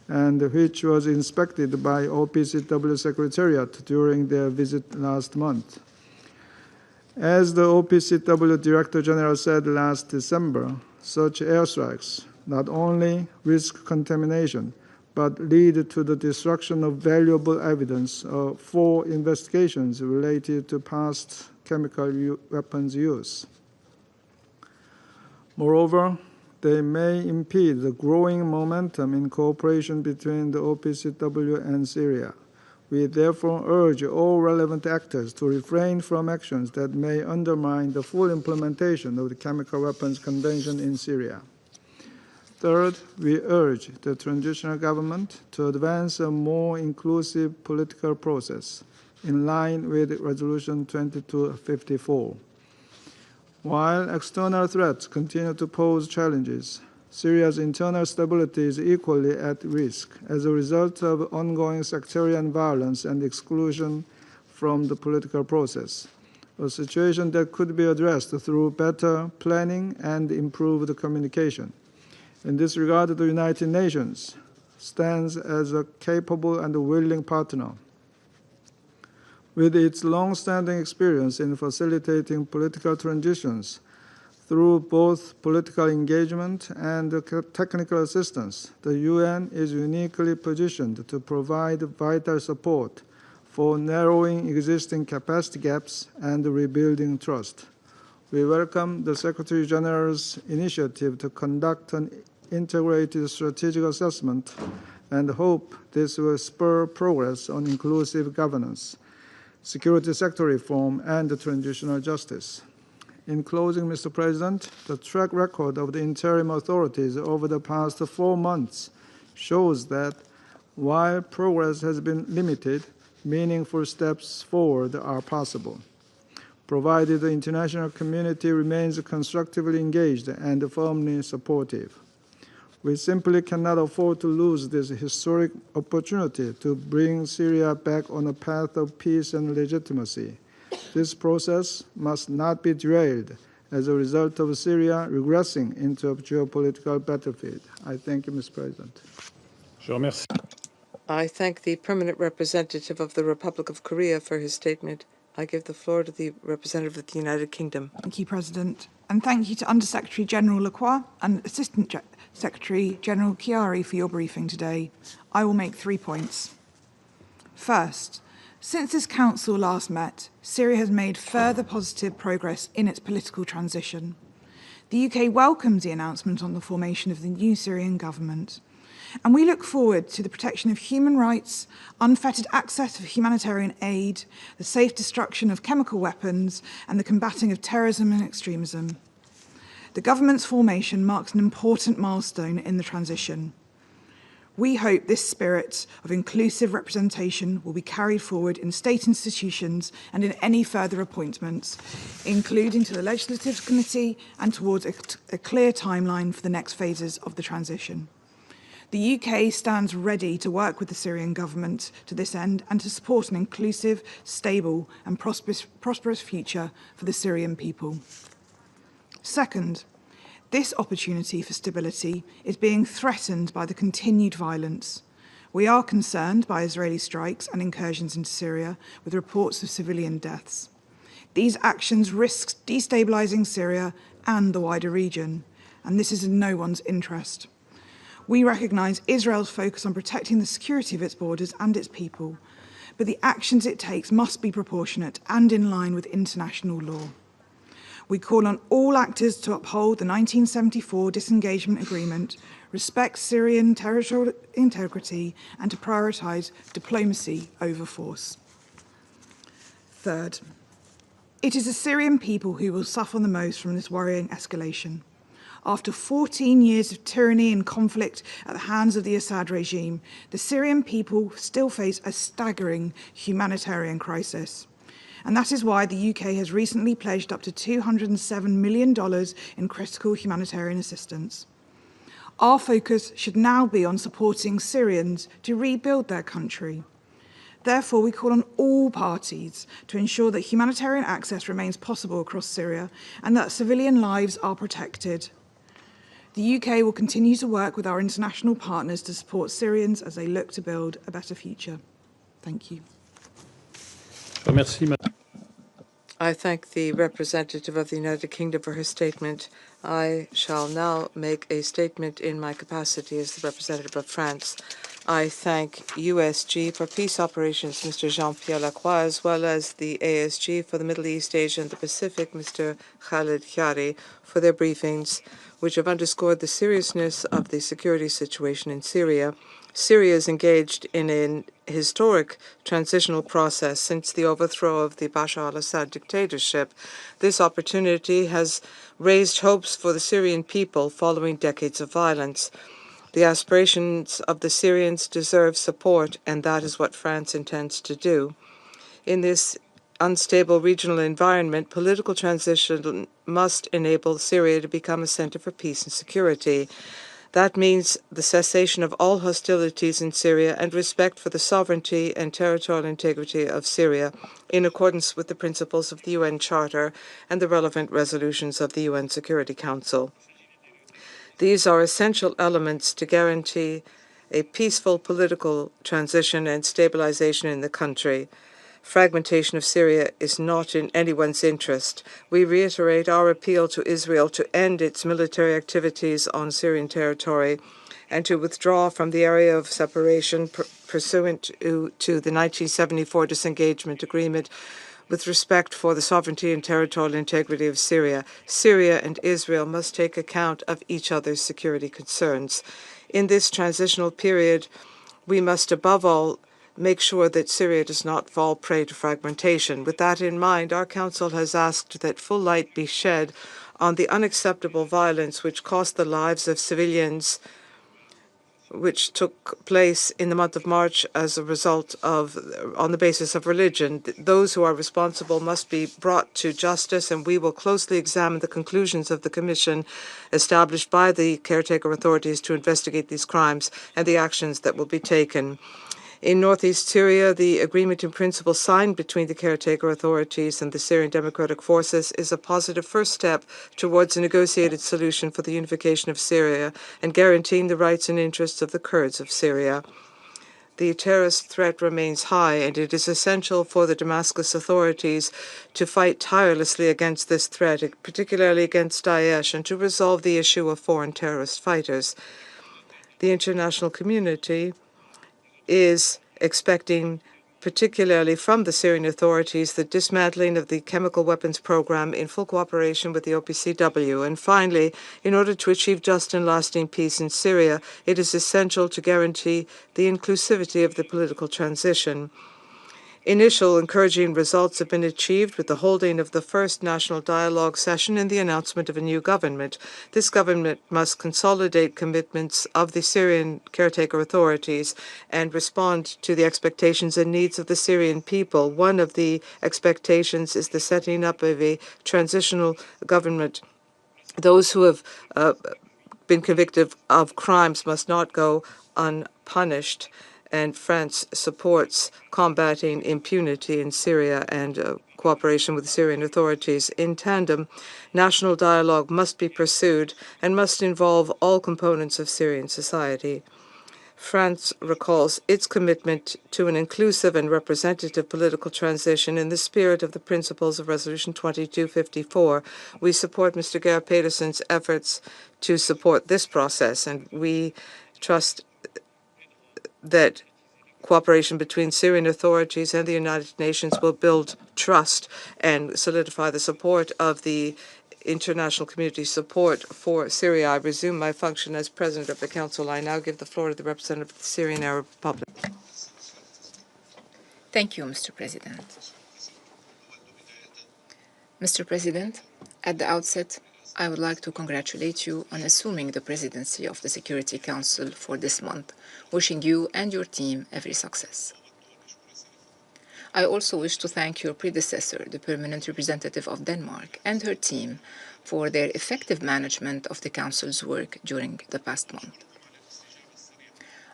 Speaker 12: and which was inspected by OPCW Secretariat during their visit last month. As the OPCW Director General said last December, such airstrikes not only risk contamination, but lead to the destruction of valuable evidence for investigations related to past chemical weapons use. Moreover, they may impede the growing momentum in cooperation between the OPCW and Syria. We therefore urge all relevant actors to refrain from actions that may undermine the full implementation of the Chemical Weapons Convention in Syria. Third, we urge the transitional government to advance a more inclusive political process in line with Resolution 2254. While external threats continue to pose challenges, Syria's internal stability is equally at risk as a result of ongoing sectarian violence and exclusion from the political process, a situation that could be addressed through better planning and improved communication. In this regard, the United Nations stands as a capable and willing partner. With its long-standing experience in facilitating political transitions through both political engagement and technical assistance, the UN is uniquely positioned to provide vital support for narrowing existing capacity gaps and rebuilding trust. We welcome the Secretary General's initiative to conduct an integrated strategic assessment and hope this will spur progress on inclusive governance, security sector reform, and transitional justice. In closing, Mr. President, the track record of the interim authorities over the past 4 months shows that while progress has been limited, meaningful steps forward are possible, provided the international community remains constructively engaged and firmly supportive. We simply cannot afford to lose this historic opportunity to bring Syria back on a path of peace and legitimacy. This process must not be derailed as a result of Syria regressing into a geopolitical battlefield. I thank you, Mr. President.
Speaker 1: I thank the permanent representative of the Republic of Korea for his statement. I give the floor to the representative of the United Kingdom.
Speaker 13: Thank you, President. And thank you to Undersecretary General Lacroix and Assistant Secretary General Chiari for your briefing today. I will make 3 points. First, since this Council last met, Syria has made further positive progress in its political transition. The UK welcomes the announcement on the formation of the new Syrian government, and we look forward to the protection of human rights, unfettered access to humanitarian aid, the safe destruction of chemical weapons, and the combating of terrorism and extremism. The government's formation marks an important milestone in the transition. We hope this spirit of inclusive representation will be carried forward in state institutions and in any further appointments, including to the Legislative Committee and towards a clear timeline for the next phases of the transition. The UK stands ready to work with the Syrian government to this end and to support an inclusive, stable and prosperous future for the Syrian people. Second, this opportunity for stability is being threatened by the continued violence. We are concerned by Israeli strikes and incursions into Syria, with reports of civilian deaths. These actions risk destabilizing Syria and the wider region, and this is in no one's interest. We recognize Israel's focus on protecting the security of its borders and its people, but the actions it takes must be proportionate and in line with international law. We call on all actors to uphold the 1974 disengagement agreement, respect Syrian territorial integrity, and to prioritize diplomacy over force. Third, it is the Syrian people who will suffer the most from this worrying escalation. After 14 years of tyranny and conflict at the hands of the Assad regime, the Syrian people still face a staggering humanitarian crisis. And that is why the UK has recently pledged up to $207 million in critical humanitarian assistance. Our focus should now be on supporting Syrians to rebuild their country. Therefore, we call on all parties to ensure that humanitarian access remains possible across Syria and that civilian lives are protected. The UK will continue to work with our international partners to support Syrians as they look to build a better future. Thank you.
Speaker 1: I thank the representative of the United Kingdom for her statement. I shall now make a statement in my capacity as the representative of France. I thank USG for Peace Operations, Mr. Jean-Pierre Lacroix, as well as the ASG for the Middle East, Asia, and the Pacific, Mr. Khaled Khiari, for their briefings, which have underscored the seriousness of the security situation in Syria. Syria is engaged in an historic transitional process since the overthrow of the Bashar al-Assad dictatorship. This opportunity has raised hopes for the Syrian people following decades of violence. The aspirations of the Syrians deserve support, and that is what France intends to do. In this unstable regional environment, political transition must enable Syria to become a center for peace and security. That means the cessation of all hostilities in Syria and respect for the sovereignty and territorial integrity of Syria in accordance with the principles of the UN Charter and the relevant resolutions of the UN Security Council. These are essential elements to guarantee a peaceful political transition and stabilization in the country. Fragmentation of Syria is not in anyone's interest. We reiterate our appeal to Israel to end its military activities on Syrian territory and to withdraw from the area of separation pursuant to the 1974 disengagement agreement with respect for the sovereignty and territorial integrity of Syria. Syria and Israel must take account of each other's security concerns. In this transitional period, we must above all make sure that Syria does not fall prey to fragmentation. With that in mind, our Council has asked that full light be shed on the unacceptable violence which cost the lives of civilians, which took place in the month of March as a result of, on the basis of religion. Those who are responsible must be brought to justice, and we will closely examine the conclusions of the commission established by the caretaker authorities to investigate these crimes and the actions that will be taken. In northeast Syria, the agreement in principle signed between the caretaker authorities and the Syrian Democratic Forces is a positive first step towards a negotiated solution for the unification of Syria and guaranteeing the rights and interests of the Kurds of Syria. The terrorist threat remains high, and it is essential for the Damascus authorities to fight tirelessly against this threat, particularly against Daesh, and to resolve the issue of foreign terrorist fighters. The international community is expecting, particularly from the Syrian authorities, the dismantling of the chemical weapons program in full cooperation with the OPCW. And finally, in order to achieve just and lasting peace in Syria, it is essential to guarantee the inclusivity of the political transition. Initial encouraging results have been achieved with the holding of the first national dialogue session and the announcement of a new government. This government must consolidate commitments of the Syrian caretaker authorities and respond to the expectations and needs of the Syrian people. One of the expectations is the setting up of a transitional government. Those who have been convicted of crimes must not go unpunished, and France supports combating impunity in Syria and cooperation with the Syrian authorities. In tandem, national dialogue must be pursued and must involve all components of Syrian society. France recalls its commitment to an inclusive and representative political transition in the spirit of the principles of Resolution 2254. We support Mr. Geir Pedersen's efforts to support this process, and we trust that cooperation between Syrian authorities and the United Nations will build trust and solidify the support of the international community support for Syria. I resume my function as President of the Council. I now give the floor to the representative of the Syrian Arab Republic.
Speaker 14: Thank you, Mr. President. Mr. President, at the outset, I would like to congratulate you on assuming the presidency of the Security Council for this month, wishing you and your team every success. I also wish to thank your predecessor, the Permanent Representative of Denmark, and her team for their effective management of the Council's work during the past month.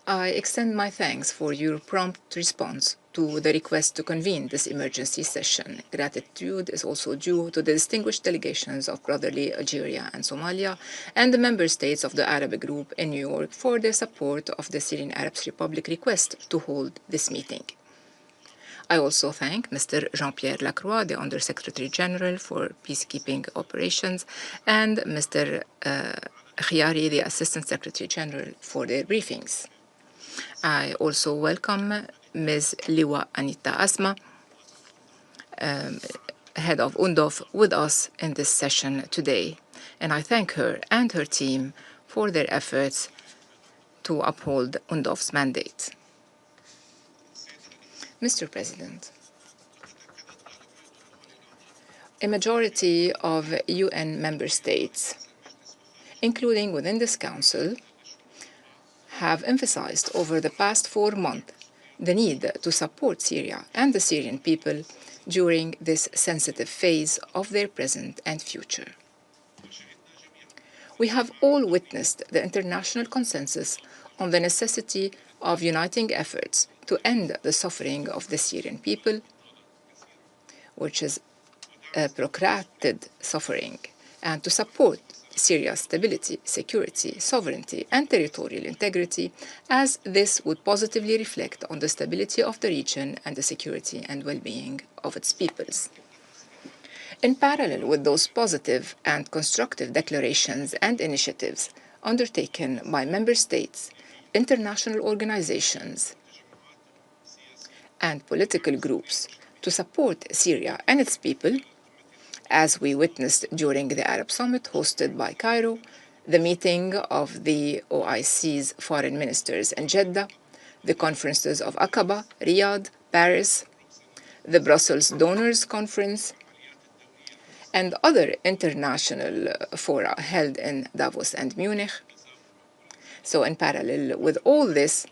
Speaker 14: I extend my thanks for your prompt response to the request to convene this emergency session. Gratitude is also due to the distinguished delegations of brotherly Algeria and Somalia and the member states of the Arab Group in New York for their support of the Syrian Arab Republic request to hold this meeting. I also thank Mr. Jean-Pierre Lacroix, the Under-Secretary General for Peacekeeping Operations, and Mr. Khiari, the Assistant Secretary General, for their briefings. I also welcome Ms. Liwa Anita Asma, head of UNDOF, with us in this session today, and I thank her and her team for their efforts to uphold UNDOF's mandate. Mr. President, a majority of UN member states, including within this Council, have emphasized over the past 4 months the need to support Syria and the Syrian people during this sensitive phase of their present and future. We have all witnessed the international consensus on the necessity of uniting efforts to end the suffering of the Syrian people, which is a protracted suffering, and to support Syria's stability, security, sovereignty, and territorial integrity, as this would positively reflect on the stability of the region and the security and well-being of its peoples. In parallel with those positive and constructive declarations and initiatives undertaken by member states, international organizations, and political groups to support Syria and its people, as we witnessed during the Arab Summit hosted by Cairo, the meeting of the OIC's foreign ministers in Jeddah, the conferences of Aqaba, Riyadh, Paris, the Brussels Donors Conference, and other international fora held in Davos and Munich. So in parallel with all this,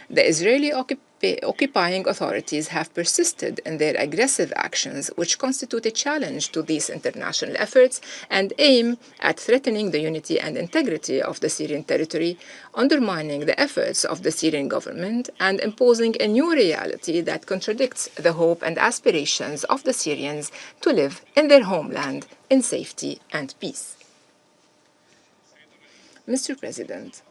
Speaker 14: the Israeli occupying authorities have persisted in their aggressive actions, which constitute a challenge to these international efforts and aim at threatening the unity and integrity of the Syrian territory, undermining the efforts of the Syrian government, and imposing a new reality that contradicts the hope and aspirations of the Syrians to live in their homeland in safety and peace. Mr. President,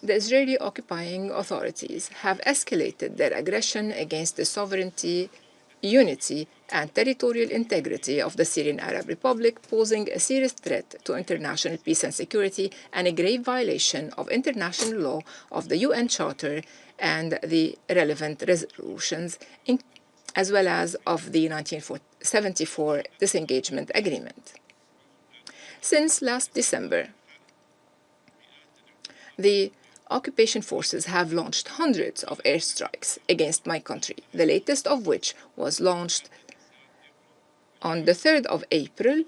Speaker 14: the Israeli occupying authorities have escalated their aggression against the sovereignty, unity, and territorial integrity of the Syrian Arab Republic, posing a serious threat to international peace and security and a grave violation of international law, of the UN Charter and the relevant resolutions, as well as of the 1974 Disengagement Agreement. Since last December, the occupation forces have launched hundreds of airstrikes against my country, the latest of which was launched on the 3rd of April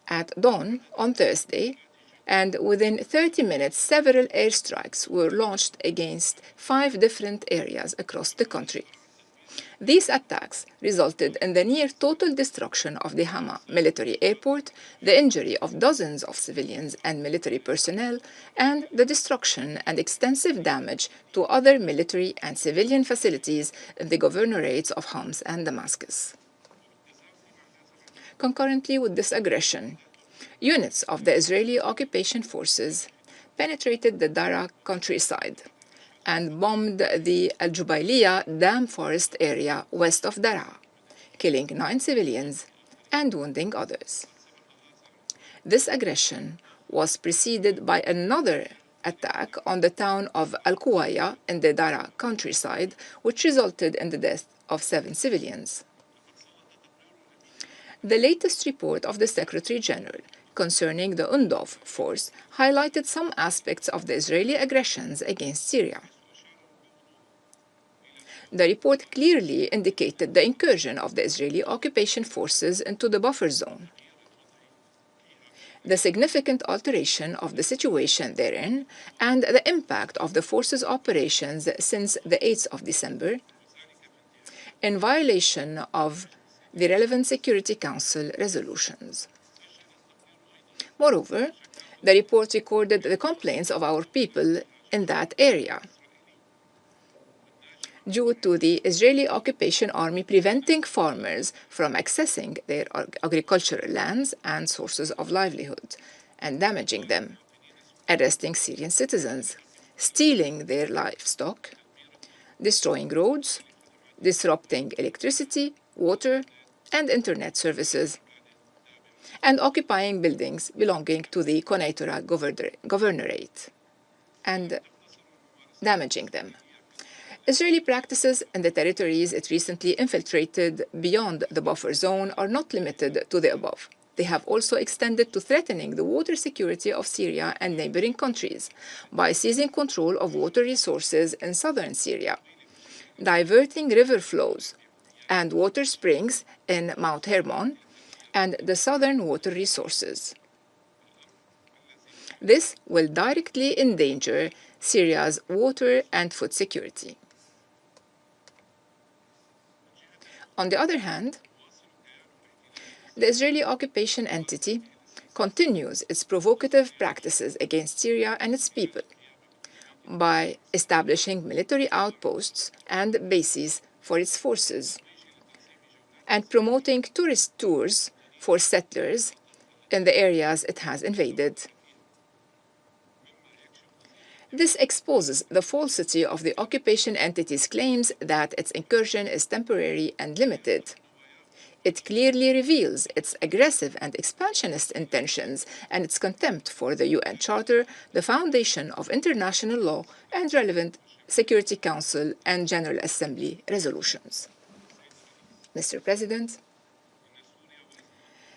Speaker 14: at dawn on Thursday, and within 30 minutes, several airstrikes were launched against 5 different areas across the country. These attacks resulted in the near-total destruction of the Hama military airport, the injury of dozens of civilians and military personnel, and the destruction and extensive damage to other military and civilian facilities in the governorates of Homs and Damascus. Concurrently with this aggression, units of the Israeli occupation forces penetrated the Daraa countryside and bombed the Al Jubailiyah dam forest area west of Daraa, killing 9 civilians and wounding others. This aggression was preceded by another attack on the town of Al-Kuwaya in the Daraa countryside, which resulted in the death of 7 civilians. The latest report of the Secretary General concerning the UNDOF force highlighted some aspects of the Israeli aggressions against Syria. The report clearly indicated the incursion of the Israeli occupation forces into the buffer zone, the significant alteration of the situation therein, and the impact of the forces' operations since the 8th of December, in violation of the relevant Security Council resolutions. Moreover, the report recorded the complaints of our people in that area due to the Israeli occupation army preventing farmers from accessing their agricultural lands and sources of livelihood and damaging them, arresting Syrian citizens, stealing their livestock, destroying roads, disrupting electricity, water, and internet services, and occupying buildings belonging to the Konaitra governorate and damaging them. Israeli practices in the territories it recently infiltrated beyond the buffer zone are not limited to the above. They have also extended to threatening the water security of Syria and neighboring countries by seizing control of water resources in southern Syria, diverting river flows and water springs in Mount Hermon and the southern water resources. This will directly endanger Syria's water and food security. On the other hand, the Israeli occupation entity continues its provocative practices against Syria and its people by establishing military outposts and bases for its forces and promoting tourist tours for settlers in the areas it has invaded. This exposes the falsity of the occupation entity's claims that its incursion is temporary and limited. It clearly reveals its aggressive and expansionist intentions and its contempt for the UN Charter, the foundation of international law, and relevant Security Council and General Assembly resolutions. Mr. President,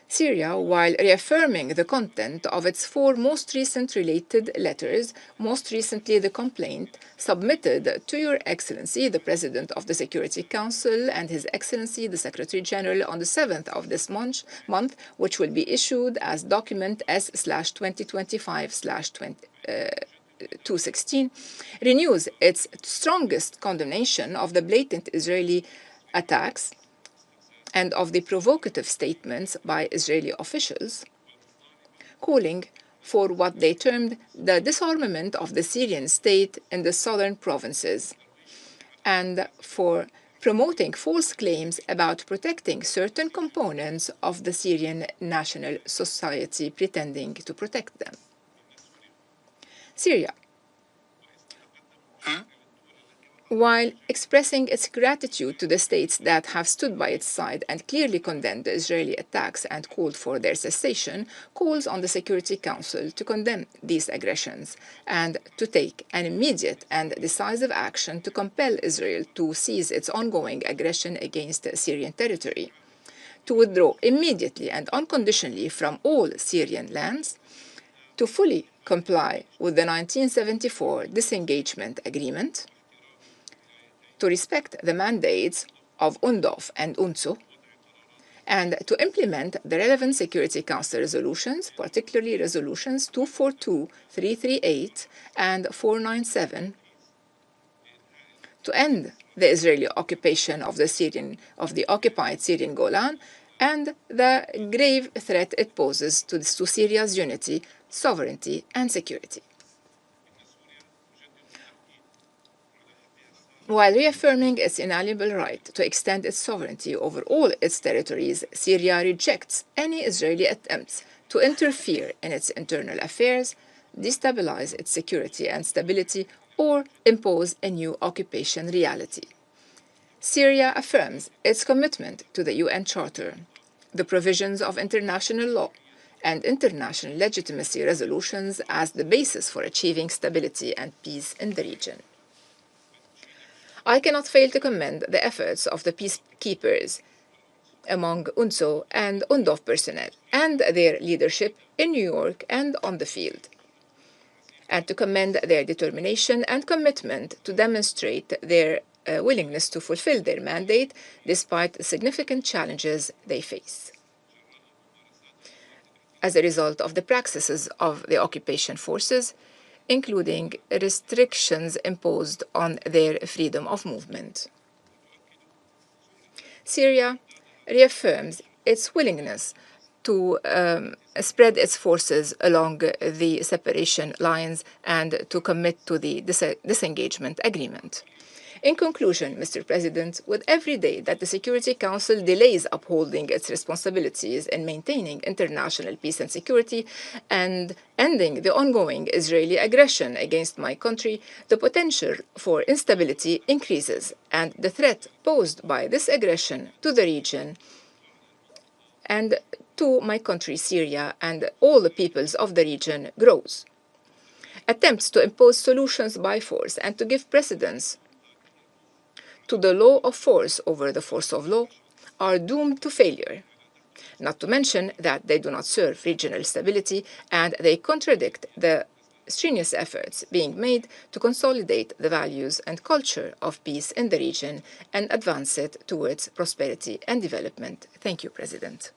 Speaker 14: Syria, while reaffirming the content of its 4 most recent related letters, most recently the complaint submitted to Your Excellency, the President of the Security Council, and His Excellency, the Secretary General, on the 7th of this month, which will be issued as document S/2025/216, renews its strongest condemnation of the blatant Israeli attacks and of the provocative statements by Israeli officials, calling for what they termed the disarmament of the Syrian state in the southern provinces, and for promoting false claims about protecting certain components of the Syrian national society, pretending to protect them. Syria, while expressing its gratitude to the states that have stood by its side and clearly condemned the Israeli attacks and called for their cessation, calls on the Security Council to condemn these aggressions and to take an immediate and decisive action to compel Israel to cease its ongoing aggression against Syrian territory, to withdraw immediately and unconditionally from all Syrian lands, to fully comply with the 1974 disengagement agreement, to respect the mandates of UNDOF and UNSO, and to implement the relevant Security Council resolutions, particularly resolutions 242, 338, and 497, to end the Israeli occupation of the occupied Syrian Golan and the grave threat it poses to Syria's unity, sovereignty, and security. While reaffirming its inalienable right to extend its sovereignty over all its territories, Syria rejects any Israeli attempts to interfere in its internal affairs, destabilize its security and stability, or impose a new occupation reality. Syria affirms its commitment to the UN Charter, the provisions of international law, and international legitimacy resolutions as the basis for achieving stability and peace in the region. I cannot fail to commend the efforts of the peacekeepers among UNSO and UNDOF personnel and their leadership in New York and on the field, and to commend their determination and commitment to demonstrate their willingness to fulfill their mandate despite the significant challenges they face. As a result of the practices of the occupation forces, including restrictions imposed on their freedom of movement. Syria reaffirms its willingness to spread its forces along the separation lines and to commit to the disengagement agreement. In conclusion, Mr. President, with every day that the Security Council delays upholding its responsibilities in maintaining international peace and security and ending the ongoing Israeli aggression against my country, the potential for instability increases, and the threat posed by this aggression to the region and to my country, Syria, and all the peoples of the region grows. Attempts to impose solutions by force and to give precedence to the law of force over the force of law are doomed to failure, not to mention that they do not serve regional stability and they contradict the strenuous efforts being made to consolidate the values and culture of peace in the region and advance it towards prosperity and development. Thank you, President.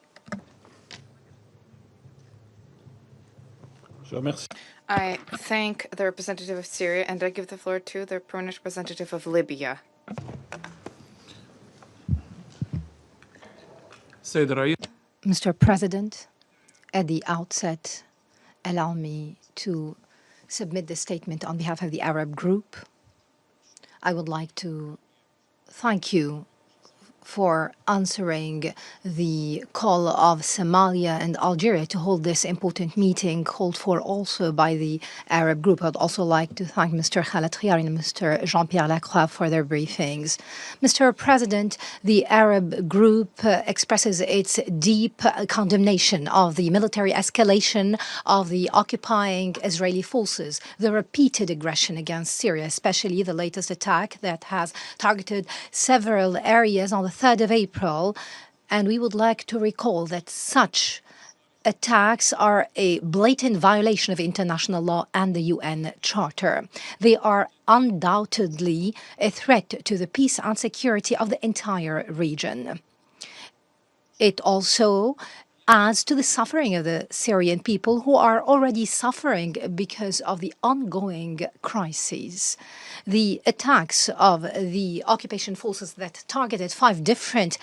Speaker 6: I thank the representative of Syria, and I give the floor to the permanent representative of Libya.
Speaker 15: Mr. President, at the outset, allow me to submit this statement on behalf of the Arab Group. I would like to thank you for answering the call of Somalia and Algeria to hold this important meeting called for also by the Arab Group. I'd also like to thank Mr. Khaled Khiari and Mr. Jean-Pierre Lacroix for their briefings. Mr. President, the Arab Group expresses its deep condemnation of the military escalation of the occupying Israeli forces, the repeated aggression against Syria, especially the latest attack that has targeted several areas on the 3rd of April, and we would like to recall that such attacks are a blatant violation of international law and the UN Charter. They are undoubtedly a threat to the peace and security of the entire region. It also adds to the suffering of the Syrian people who are already suffering because of the ongoing crises. The attacks of the occupation forces that targeted 5 different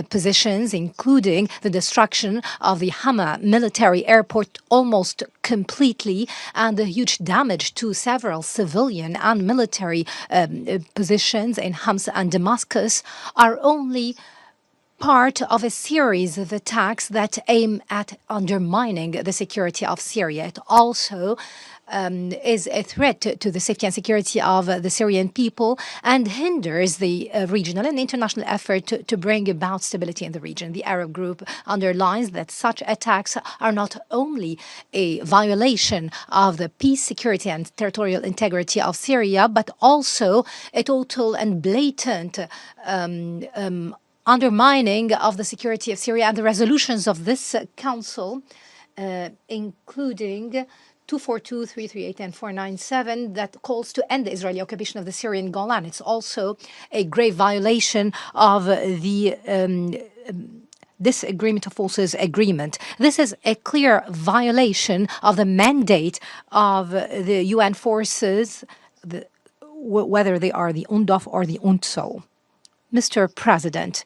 Speaker 15: positions, including the destruction of the Hama military airport almost completely and the huge damage to several civilian and military positions in Homs and Damascus, are only part of a series of attacks that aim at undermining the security of Syria. It also is a threat to the safety and security of the Syrian people and hinders the regional and international effort to bring about stability in the region. The Arab Group underlines that such attacks are not only a violation of the peace, security, and territorial integrity of Syria, but also a total and blatant undermining of the security of Syria and the resolutions of this council, including 242, 338, and 497, that calls to end the Israeli occupation of the Syrian Golan. It's also a grave violation of the Disagreement of Forces Agreement. This is a clear violation of the mandate of the UN forces, whether they are the UNDOF or the UNSO. Mr. President,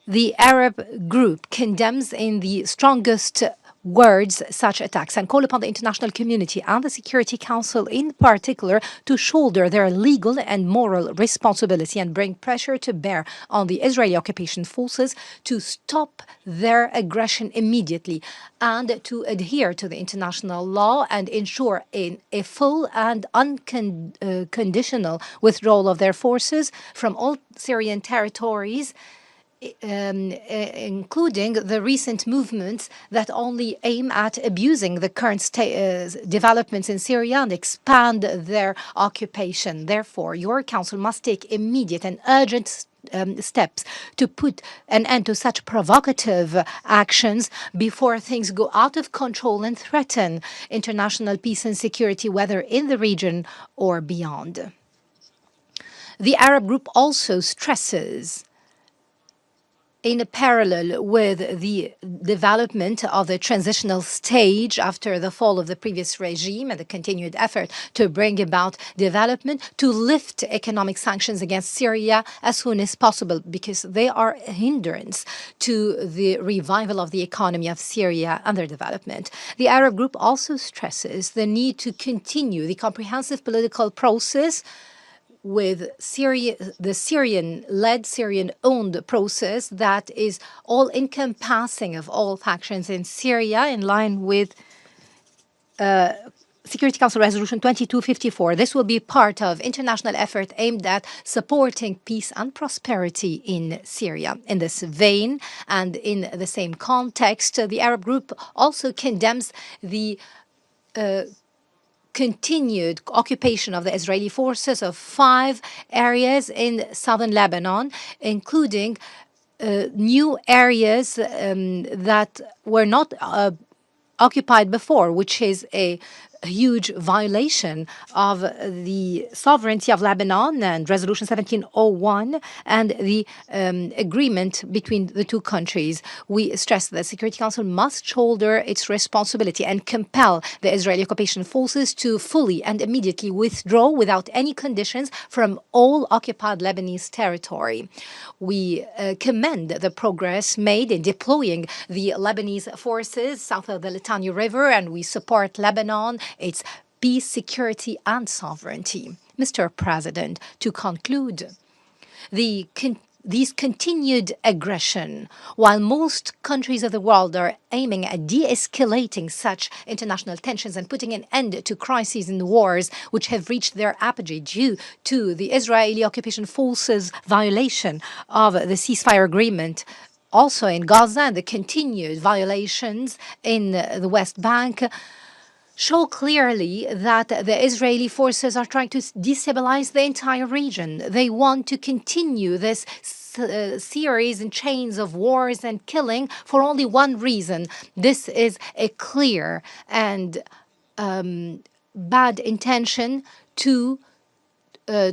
Speaker 15: the Arab Group condemns in the strongest towards such attacks and call upon the international community and the Security Council in particular to shoulder their legal and moral responsibility and bring pressure to bear on the Israeli occupation forces to stop their aggression immediately and to adhere to the international law and ensure a full and unconditional withdrawal of their forces from all Syrian territories, including the recent movements that only aim at abusing the current developments in Syria and expand their occupation. Therefore, your council must take immediate and urgent steps to put an end to such provocative actions before things go out of control and threaten international peace and security, whether in the region or beyond. The Arab group also stresses, in parallel with the development of the transitional stage after the fall of the previous regime and the continued effort to bring about development, to lift economic sanctions against Syria as soon as possible, because they are a hindrance to the revival of the economy of Syria and their development. The Arab group also stresses the need to continue the comprehensive political process with the Syrian-led, Syrian-owned process that is all-encompassing of all factions in Syria, in line with Security Council Resolution 2254. This will be part of international effort aimed at supporting peace and prosperity in Syria. In this vein and in the same context, the Arab group also condemns the continued occupation of the Israeli forces of 5 areas in southern Lebanon, including new areas that were not occupied before, which is a huge violation of the sovereignty of Lebanon and Resolution 1701 and the agreement between the two countries. We stress that the Security Council must shoulder its responsibility and compel the Israeli occupation forces to fully and immediately withdraw without any conditions from all occupied Lebanese territory. We commend the progress made in deploying the Lebanese forces south of the Litani River, and we support Lebanon, its peace, security, and sovereignty. Mr. President, to conclude, these continued aggression, while most countries of the world are aiming at de-escalating such international tensions and putting an end to crises and wars which have reached their apogee due to the Israeli occupation forces' violation of the ceasefire agreement, also in Gaza, and the continued violations in the West Bank, show clearly that the Israeli forces are trying to destabilize the entire region. They want to continue this series and chains of wars and killing for only one reason. This is a clear and bad intention to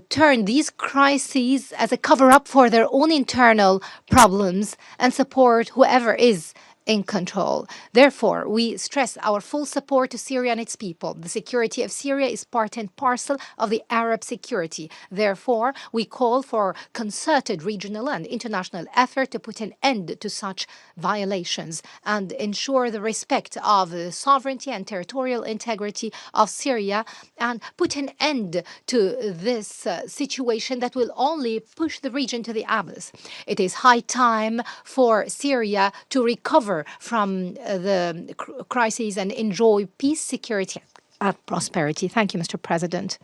Speaker 15: turn these crises as a cover-up for their own internal problems and support whoever is in control. Therefore, we stress our full support to Syria and its people. The security of Syria is part and parcel of the Arab security. Therefore, we call for concerted regional and international effort to put an end to such violations and ensure the respect of the sovereignty and territorial integrity of Syria, and put an end to this situation that will only push the region to the abyss. It is high time for Syria to recover from the crises and enjoy peace, security, and prosperity. Thank you, Mr. President.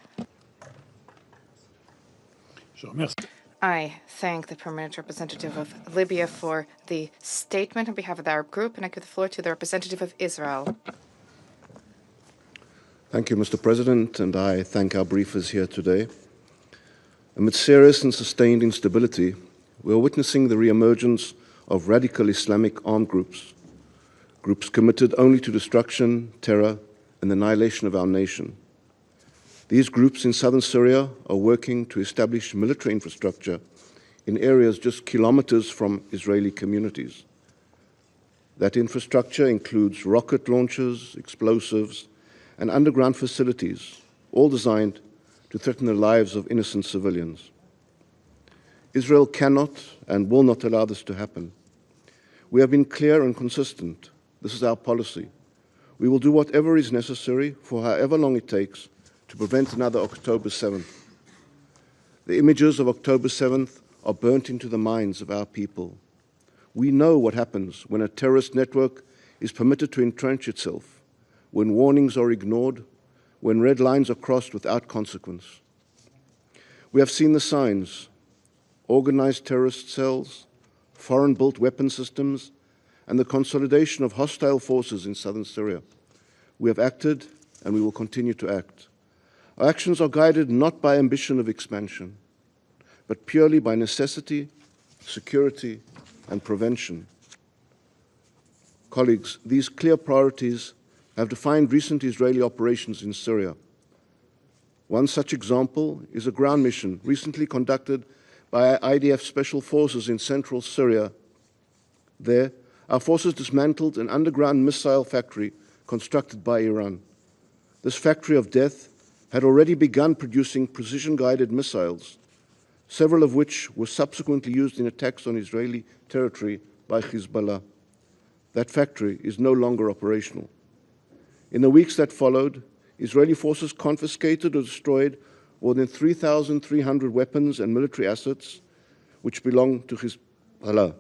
Speaker 6: I thank the permanent representative of Libya for the statement on behalf of the Arab group, and I give the floor to the representative of Israel.
Speaker 16: Thank you, Mr. President, and I thank our briefers here today. Amid serious and sustained instability, we are witnessing the re-emergence of radical Islamic armed groups committed only to destruction, terror, and annihilation of our nation. These groups in southern Syria are working to establish military infrastructure in areas just kilometers from Israeli communities. That infrastructure includes rocket launchers, explosives, and underground facilities, all designed to threaten the lives of innocent civilians. Israel cannot and will not allow this to happen. We have been clear and consistent. This is our policy. We will do whatever is necessary for however long it takes to prevent another October 7th. The images of October 7th are burnt into the minds of our people. We know what happens when a terrorist network is permitted to entrench itself, when warnings are ignored, when red lines are crossed without consequence. We have seen the signs: organized terrorist cells, foreign-built weapon systems, and the consolidation of hostile forces in southern Syria. We have acted, and we will continue to act. Our actions are guided not by ambition of expansion, but purely by necessity, security, and prevention. Colleagues, these clear priorities have defined recent Israeli operations in Syria. One such example is a ground mission recently conducted by IDF Special Forces in central Syria. There, our forces dismantled an underground missile factory constructed by Iran. This factory of death had already begun producing precision-guided missiles, several of which were subsequently used in attacks on Israeli territory by Hezbollah. That factory is no longer operational. In the weeks that followed, Israeli forces confiscated or destroyed more than 3,300 weapons and military assets which belong to Hezbollah.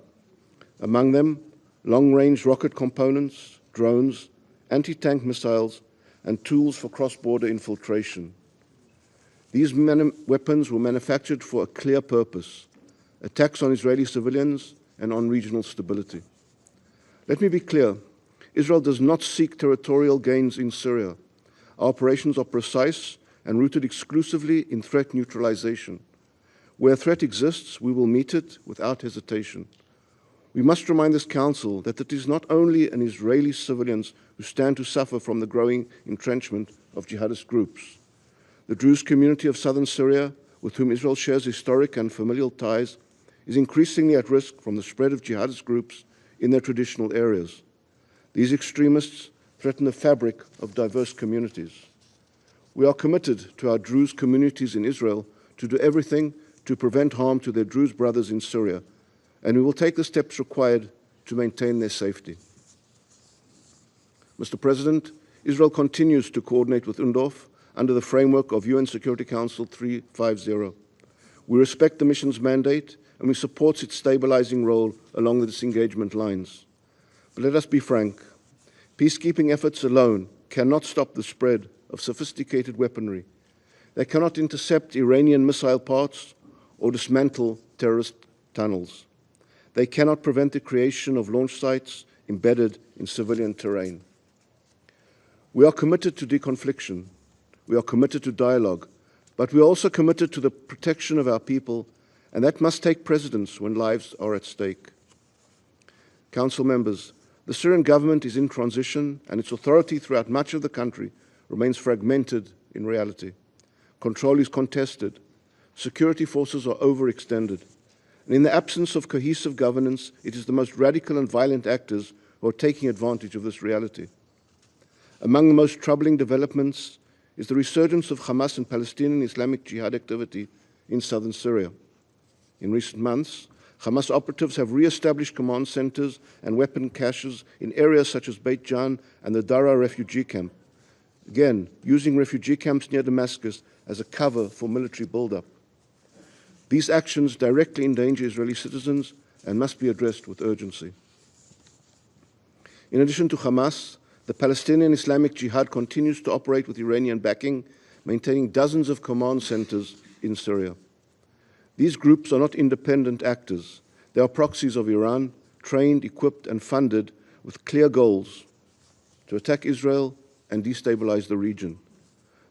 Speaker 16: Among them, long-range rocket components, drones, anti-tank missiles, and tools for cross-border infiltration. These weapons were manufactured for a clear purpose: attacks on Israeli civilians and on regional stability. Let me be clear, Israel does not seek territorial gains in Syria. Our operations are precise and rooted exclusively in threat neutralization. Where a threat exists, we will meet it without hesitation. We must remind this Council that it is not only an Israeli civilians who stand to suffer from the growing entrenchment of jihadist groups. The Druze community of southern Syria, with whom Israel shares historic and familial ties, is increasingly at risk from the spread of jihadist groups in their traditional areas. These extremists threaten the fabric of diverse communities. We are committed to our Druze communities in Israel to do everything to prevent harm to their Druze brothers in Syria, and we will take the steps required to maintain their safety. Mr. President, Israel continues to coordinate with UNDOF under the framework of UN Security Council 350. We respect the mission's mandate and we support its stabilizing role along the disengagement lines. But let us be frank, peacekeeping efforts alone cannot stop the spread of sophisticated weaponry. They cannot intercept Iranian missile parts or dismantle terrorist tunnels. They cannot prevent the creation of launch sites embedded in civilian terrain. We are committed to deconfliction. We are committed to dialogue, but we are also committed to the protection of our people, and that must take precedence when lives are at stake. Council members, the Syrian government is in transition, and its authority throughout much of the country remains fragmented in reality. Control is contested. Security forces are overextended. And in the absence of cohesive governance, it is the most radical and violent actors who are taking advantage of this reality. Among the most troubling developments is the resurgence of Hamas and Palestinian Islamic Jihad activity in southern Syria. In recent months, Hamas operatives have re-established command centers and weapon caches in areas such as Beit Jan and the Dara refugee camp, again, using refugee camps near Damascus as a cover for military buildup. These actions directly endanger Israeli citizens and must be addressed with urgency. In addition to Hamas, the Palestinian Islamic Jihad continues to operate with Iranian backing, maintaining dozens of command centers in Syria. These groups are not independent actors. They are proxies of Iran, trained, equipped, and funded with clear goals to attack Israel and destabilize the region.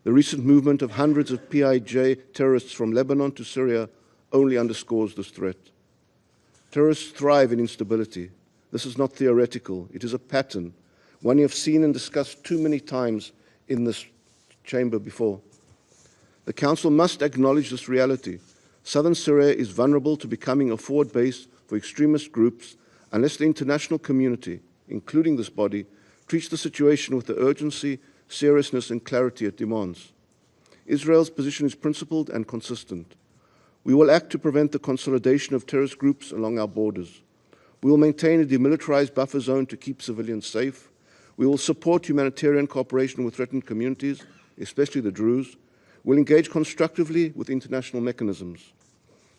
Speaker 16: The recent movement of hundreds of PIJ terrorists from Lebanon to Syria only underscores this threat. Terrorists thrive in instability. This is not theoretical. It is a pattern, one you have seen and discussed too many times in this chamber before. The Council must acknowledge this reality. Southern Syria is vulnerable to becoming a forward base for extremist groups unless the international community, including this body, treats the situation with the urgency, seriousness, and clarity it demands. Israel's position is principled and consistent. We will act to prevent the consolidation of terrorist groups along our borders. We will maintain a demilitarized buffer zone to keep civilians safe. We will support humanitarian cooperation with threatened communities, especially the Druze. We'll engage constructively with international mechanisms.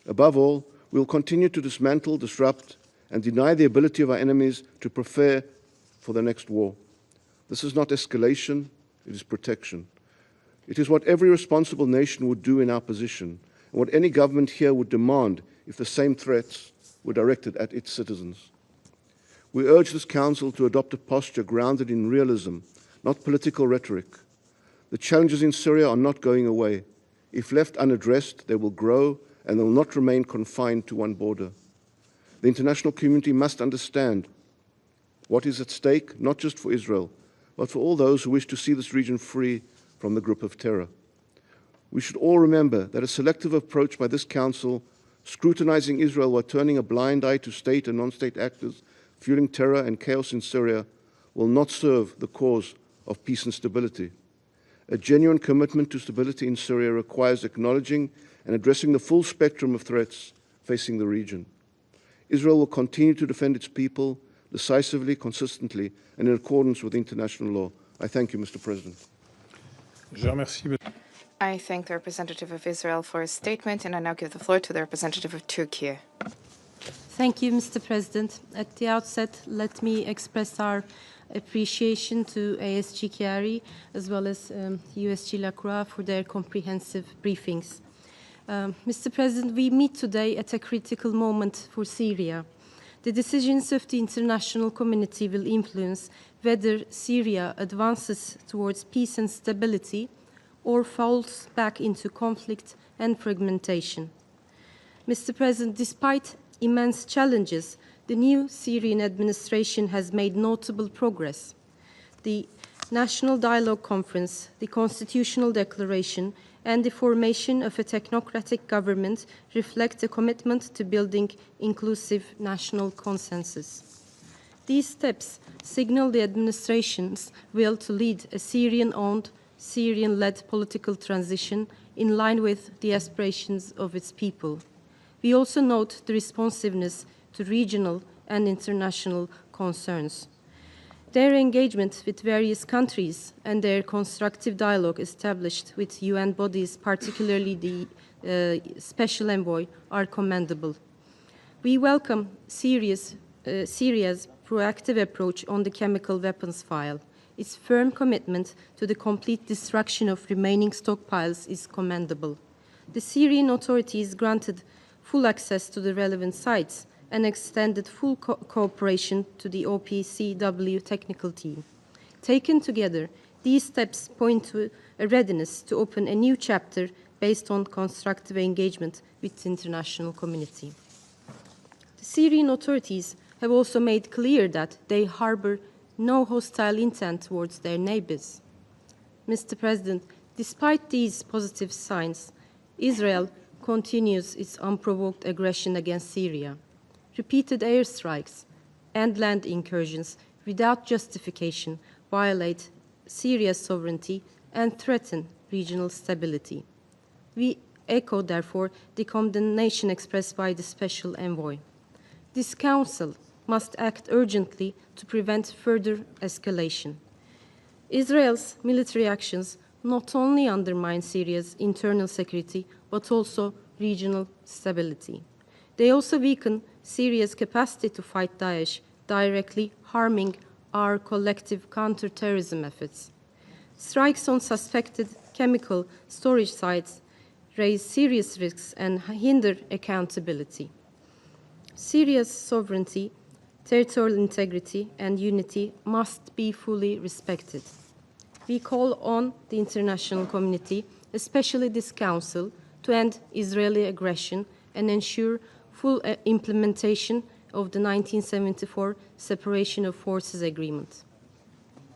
Speaker 16: Above all, we will continue to dismantle, disrupt, and deny the ability of our enemies to prepare for the next war. This is not escalation, it is protection. It is what every responsible nation would do in our position, and what any government here would demand if the same threats were directed at its citizens. We urge this Council to adopt a posture grounded in realism, not political rhetoric. The challenges in Syria are not going away. If left unaddressed, they will grow and they will not remain confined to one border. The international community must understand what is at stake, not just for Israel, but for all those who wish to see this region free from the grip of terror. We should all remember that a selective approach by this Council, scrutinizing Israel while turning a blind eye to state and non-state actors fueling terror and chaos in Syria, will not serve the cause of peace and stability. A genuine commitment to stability in Syria requires acknowledging and addressing the full spectrum of threats facing the region. Israel will continue to defend its people decisively, consistently, and in accordance with international law. I thank you, Mr. President.
Speaker 6: I thank the representative of Israel for his statement, and I now give the floor to the representative of Turkey.
Speaker 17: Thank you, Mr. President. At the outset, let me express our appreciation to ASG Chiari as well as USG Lacroix for their comprehensive briefings. Mr. President, we meet today at a critical moment for Syria. The decisions of the international community will influence whether Syria advances towards peace and stability or falls back into conflict and fragmentation. Mr. President, despite immense challenges, the new Syrian administration has made notable progress. The National Dialogue Conference, the Constitutional Declaration, and the formation of a technocratic government reflect a commitment to building inclusive national consensus. These steps signal the administration's will to lead a Syrian-owned, Syrian-led political transition in line with the aspirations of its people. We also note the responsiveness to regional and international concerns. Their engagement with various countries and their constructive dialogue established with UN bodies, particularly the Special Envoy, are commendable. We welcome Syria's proactive approach on the chemical weapons file. Its firm commitment to the complete destruction of remaining stockpiles is commendable. The Syrian authorities granted full access to the relevant sites and extended full cooperation to the OPCW technical team. Taken together, these steps point to a readiness to open a new chapter based on constructive engagement with the international community. The Syrian authorities have also made clear that they harbor no hostile intent towards their neighbors. Mr. President, despite these positive signs, Israel continues its unprovoked aggression against Syria. Repeated airstrikes and land incursions without justification violate Syria's sovereignty and threaten regional stability. We echo, therefore, the condemnation expressed by the Special Envoy. This Council must act urgently to prevent further escalation. Israel's military actions not only undermine Syria's internal security, but also regional stability. They also weaken Syria's capacity to fight Daesh, directly harming our collective counter-terrorism efforts. Strikes on suspected chemical storage sites raise serious risks and hinder accountability. Syria's sovereignty, territorial integrity, and unity must be fully respected. We call on the international community, especially this Council, to end Israeli aggression and ensure full implementation of the 1974 Separation of Forces Agreement.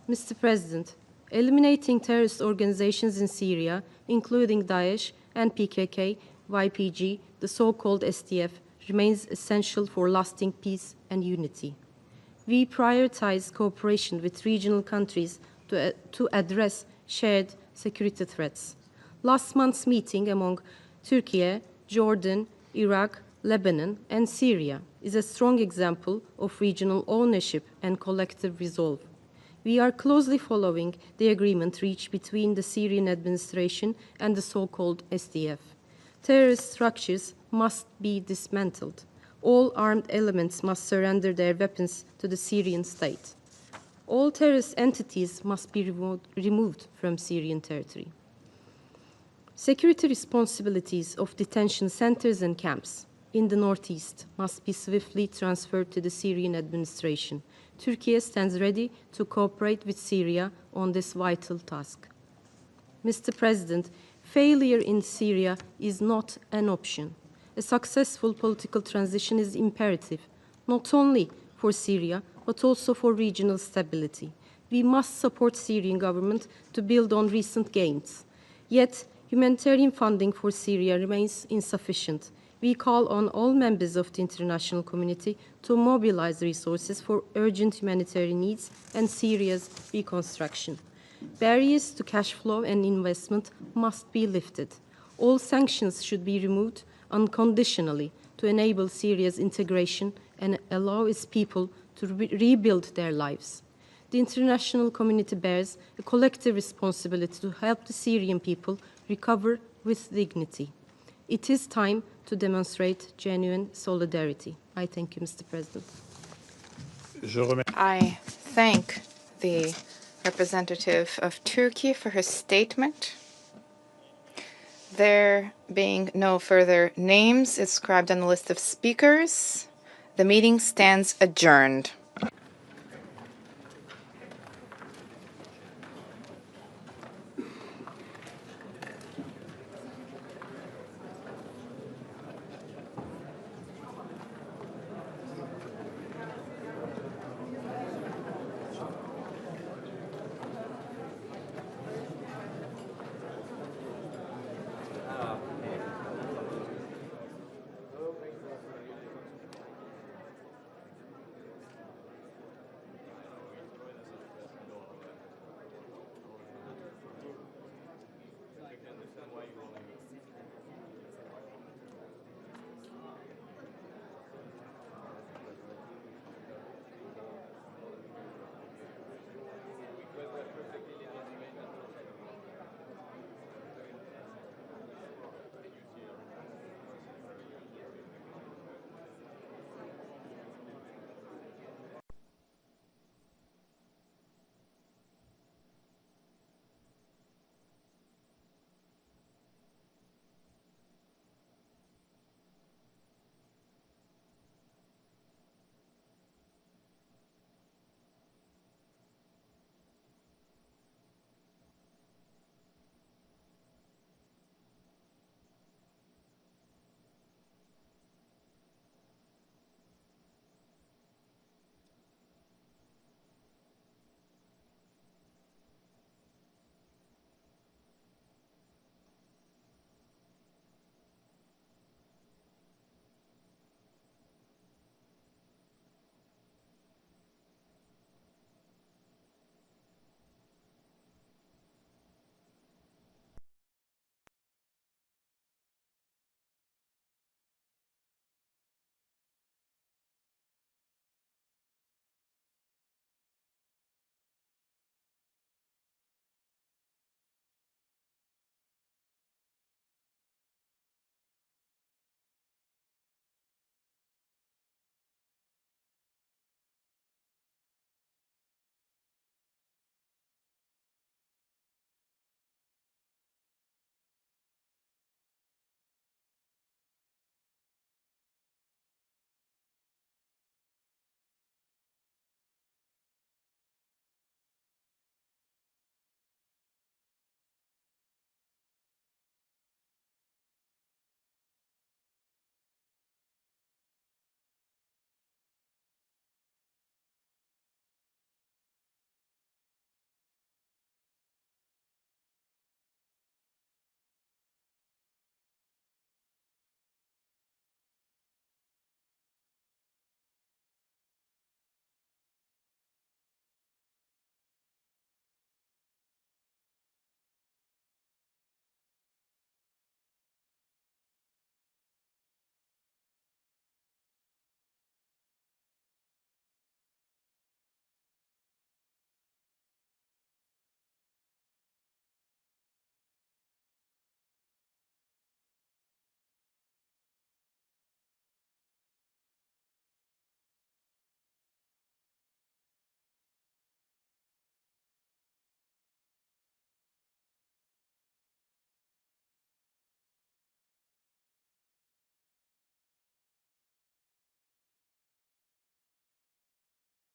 Speaker 17: Mr. President, eliminating terrorist organizations in Syria, including Daesh and PKK, YPG, the so-called SDF, remains essential for lasting peace and unity. We prioritize cooperation with regional countries to address shared security threats. Last month's meeting among Turkey, Jordan, Iraq, Lebanon, and Syria is a strong example of regional ownership and collective resolve. We are closely following the agreement reached between the Syrian administration and the so-called SDF. Terrorist structures must be dismantled. All armed elements must surrender their weapons to the Syrian state. All terrorist entities must be removed from Syrian territory. Security responsibilities of detention centers and camps in the northeast must be swiftly transferred to the Syrian administration. Turkey stands ready to cooperate with Syria on this vital task. Mr. President, failure in Syria is not an option. A successful political transition is imperative, not only for Syria, but also for regional stability. We must support Syrian government to build on recent gains. Yet, humanitarian funding for Syria remains insufficient. We call on all members of the international community to mobilize resources for urgent humanitarian needs and Syria's reconstruction. Barriers to cash flow and investment must be lifted. All sanctions should be removed unconditionally to enable Syria's integration and allow its people to rebuild their lives. The international community bears a collective responsibility to help the Syrian people recover with dignity. It is time to demonstrate genuine solidarity. I thank you, Mr. President.
Speaker 6: I thank the representative of Turkey for her statement. There being no further names inscribed on the list of speakers, the meeting stands adjourned.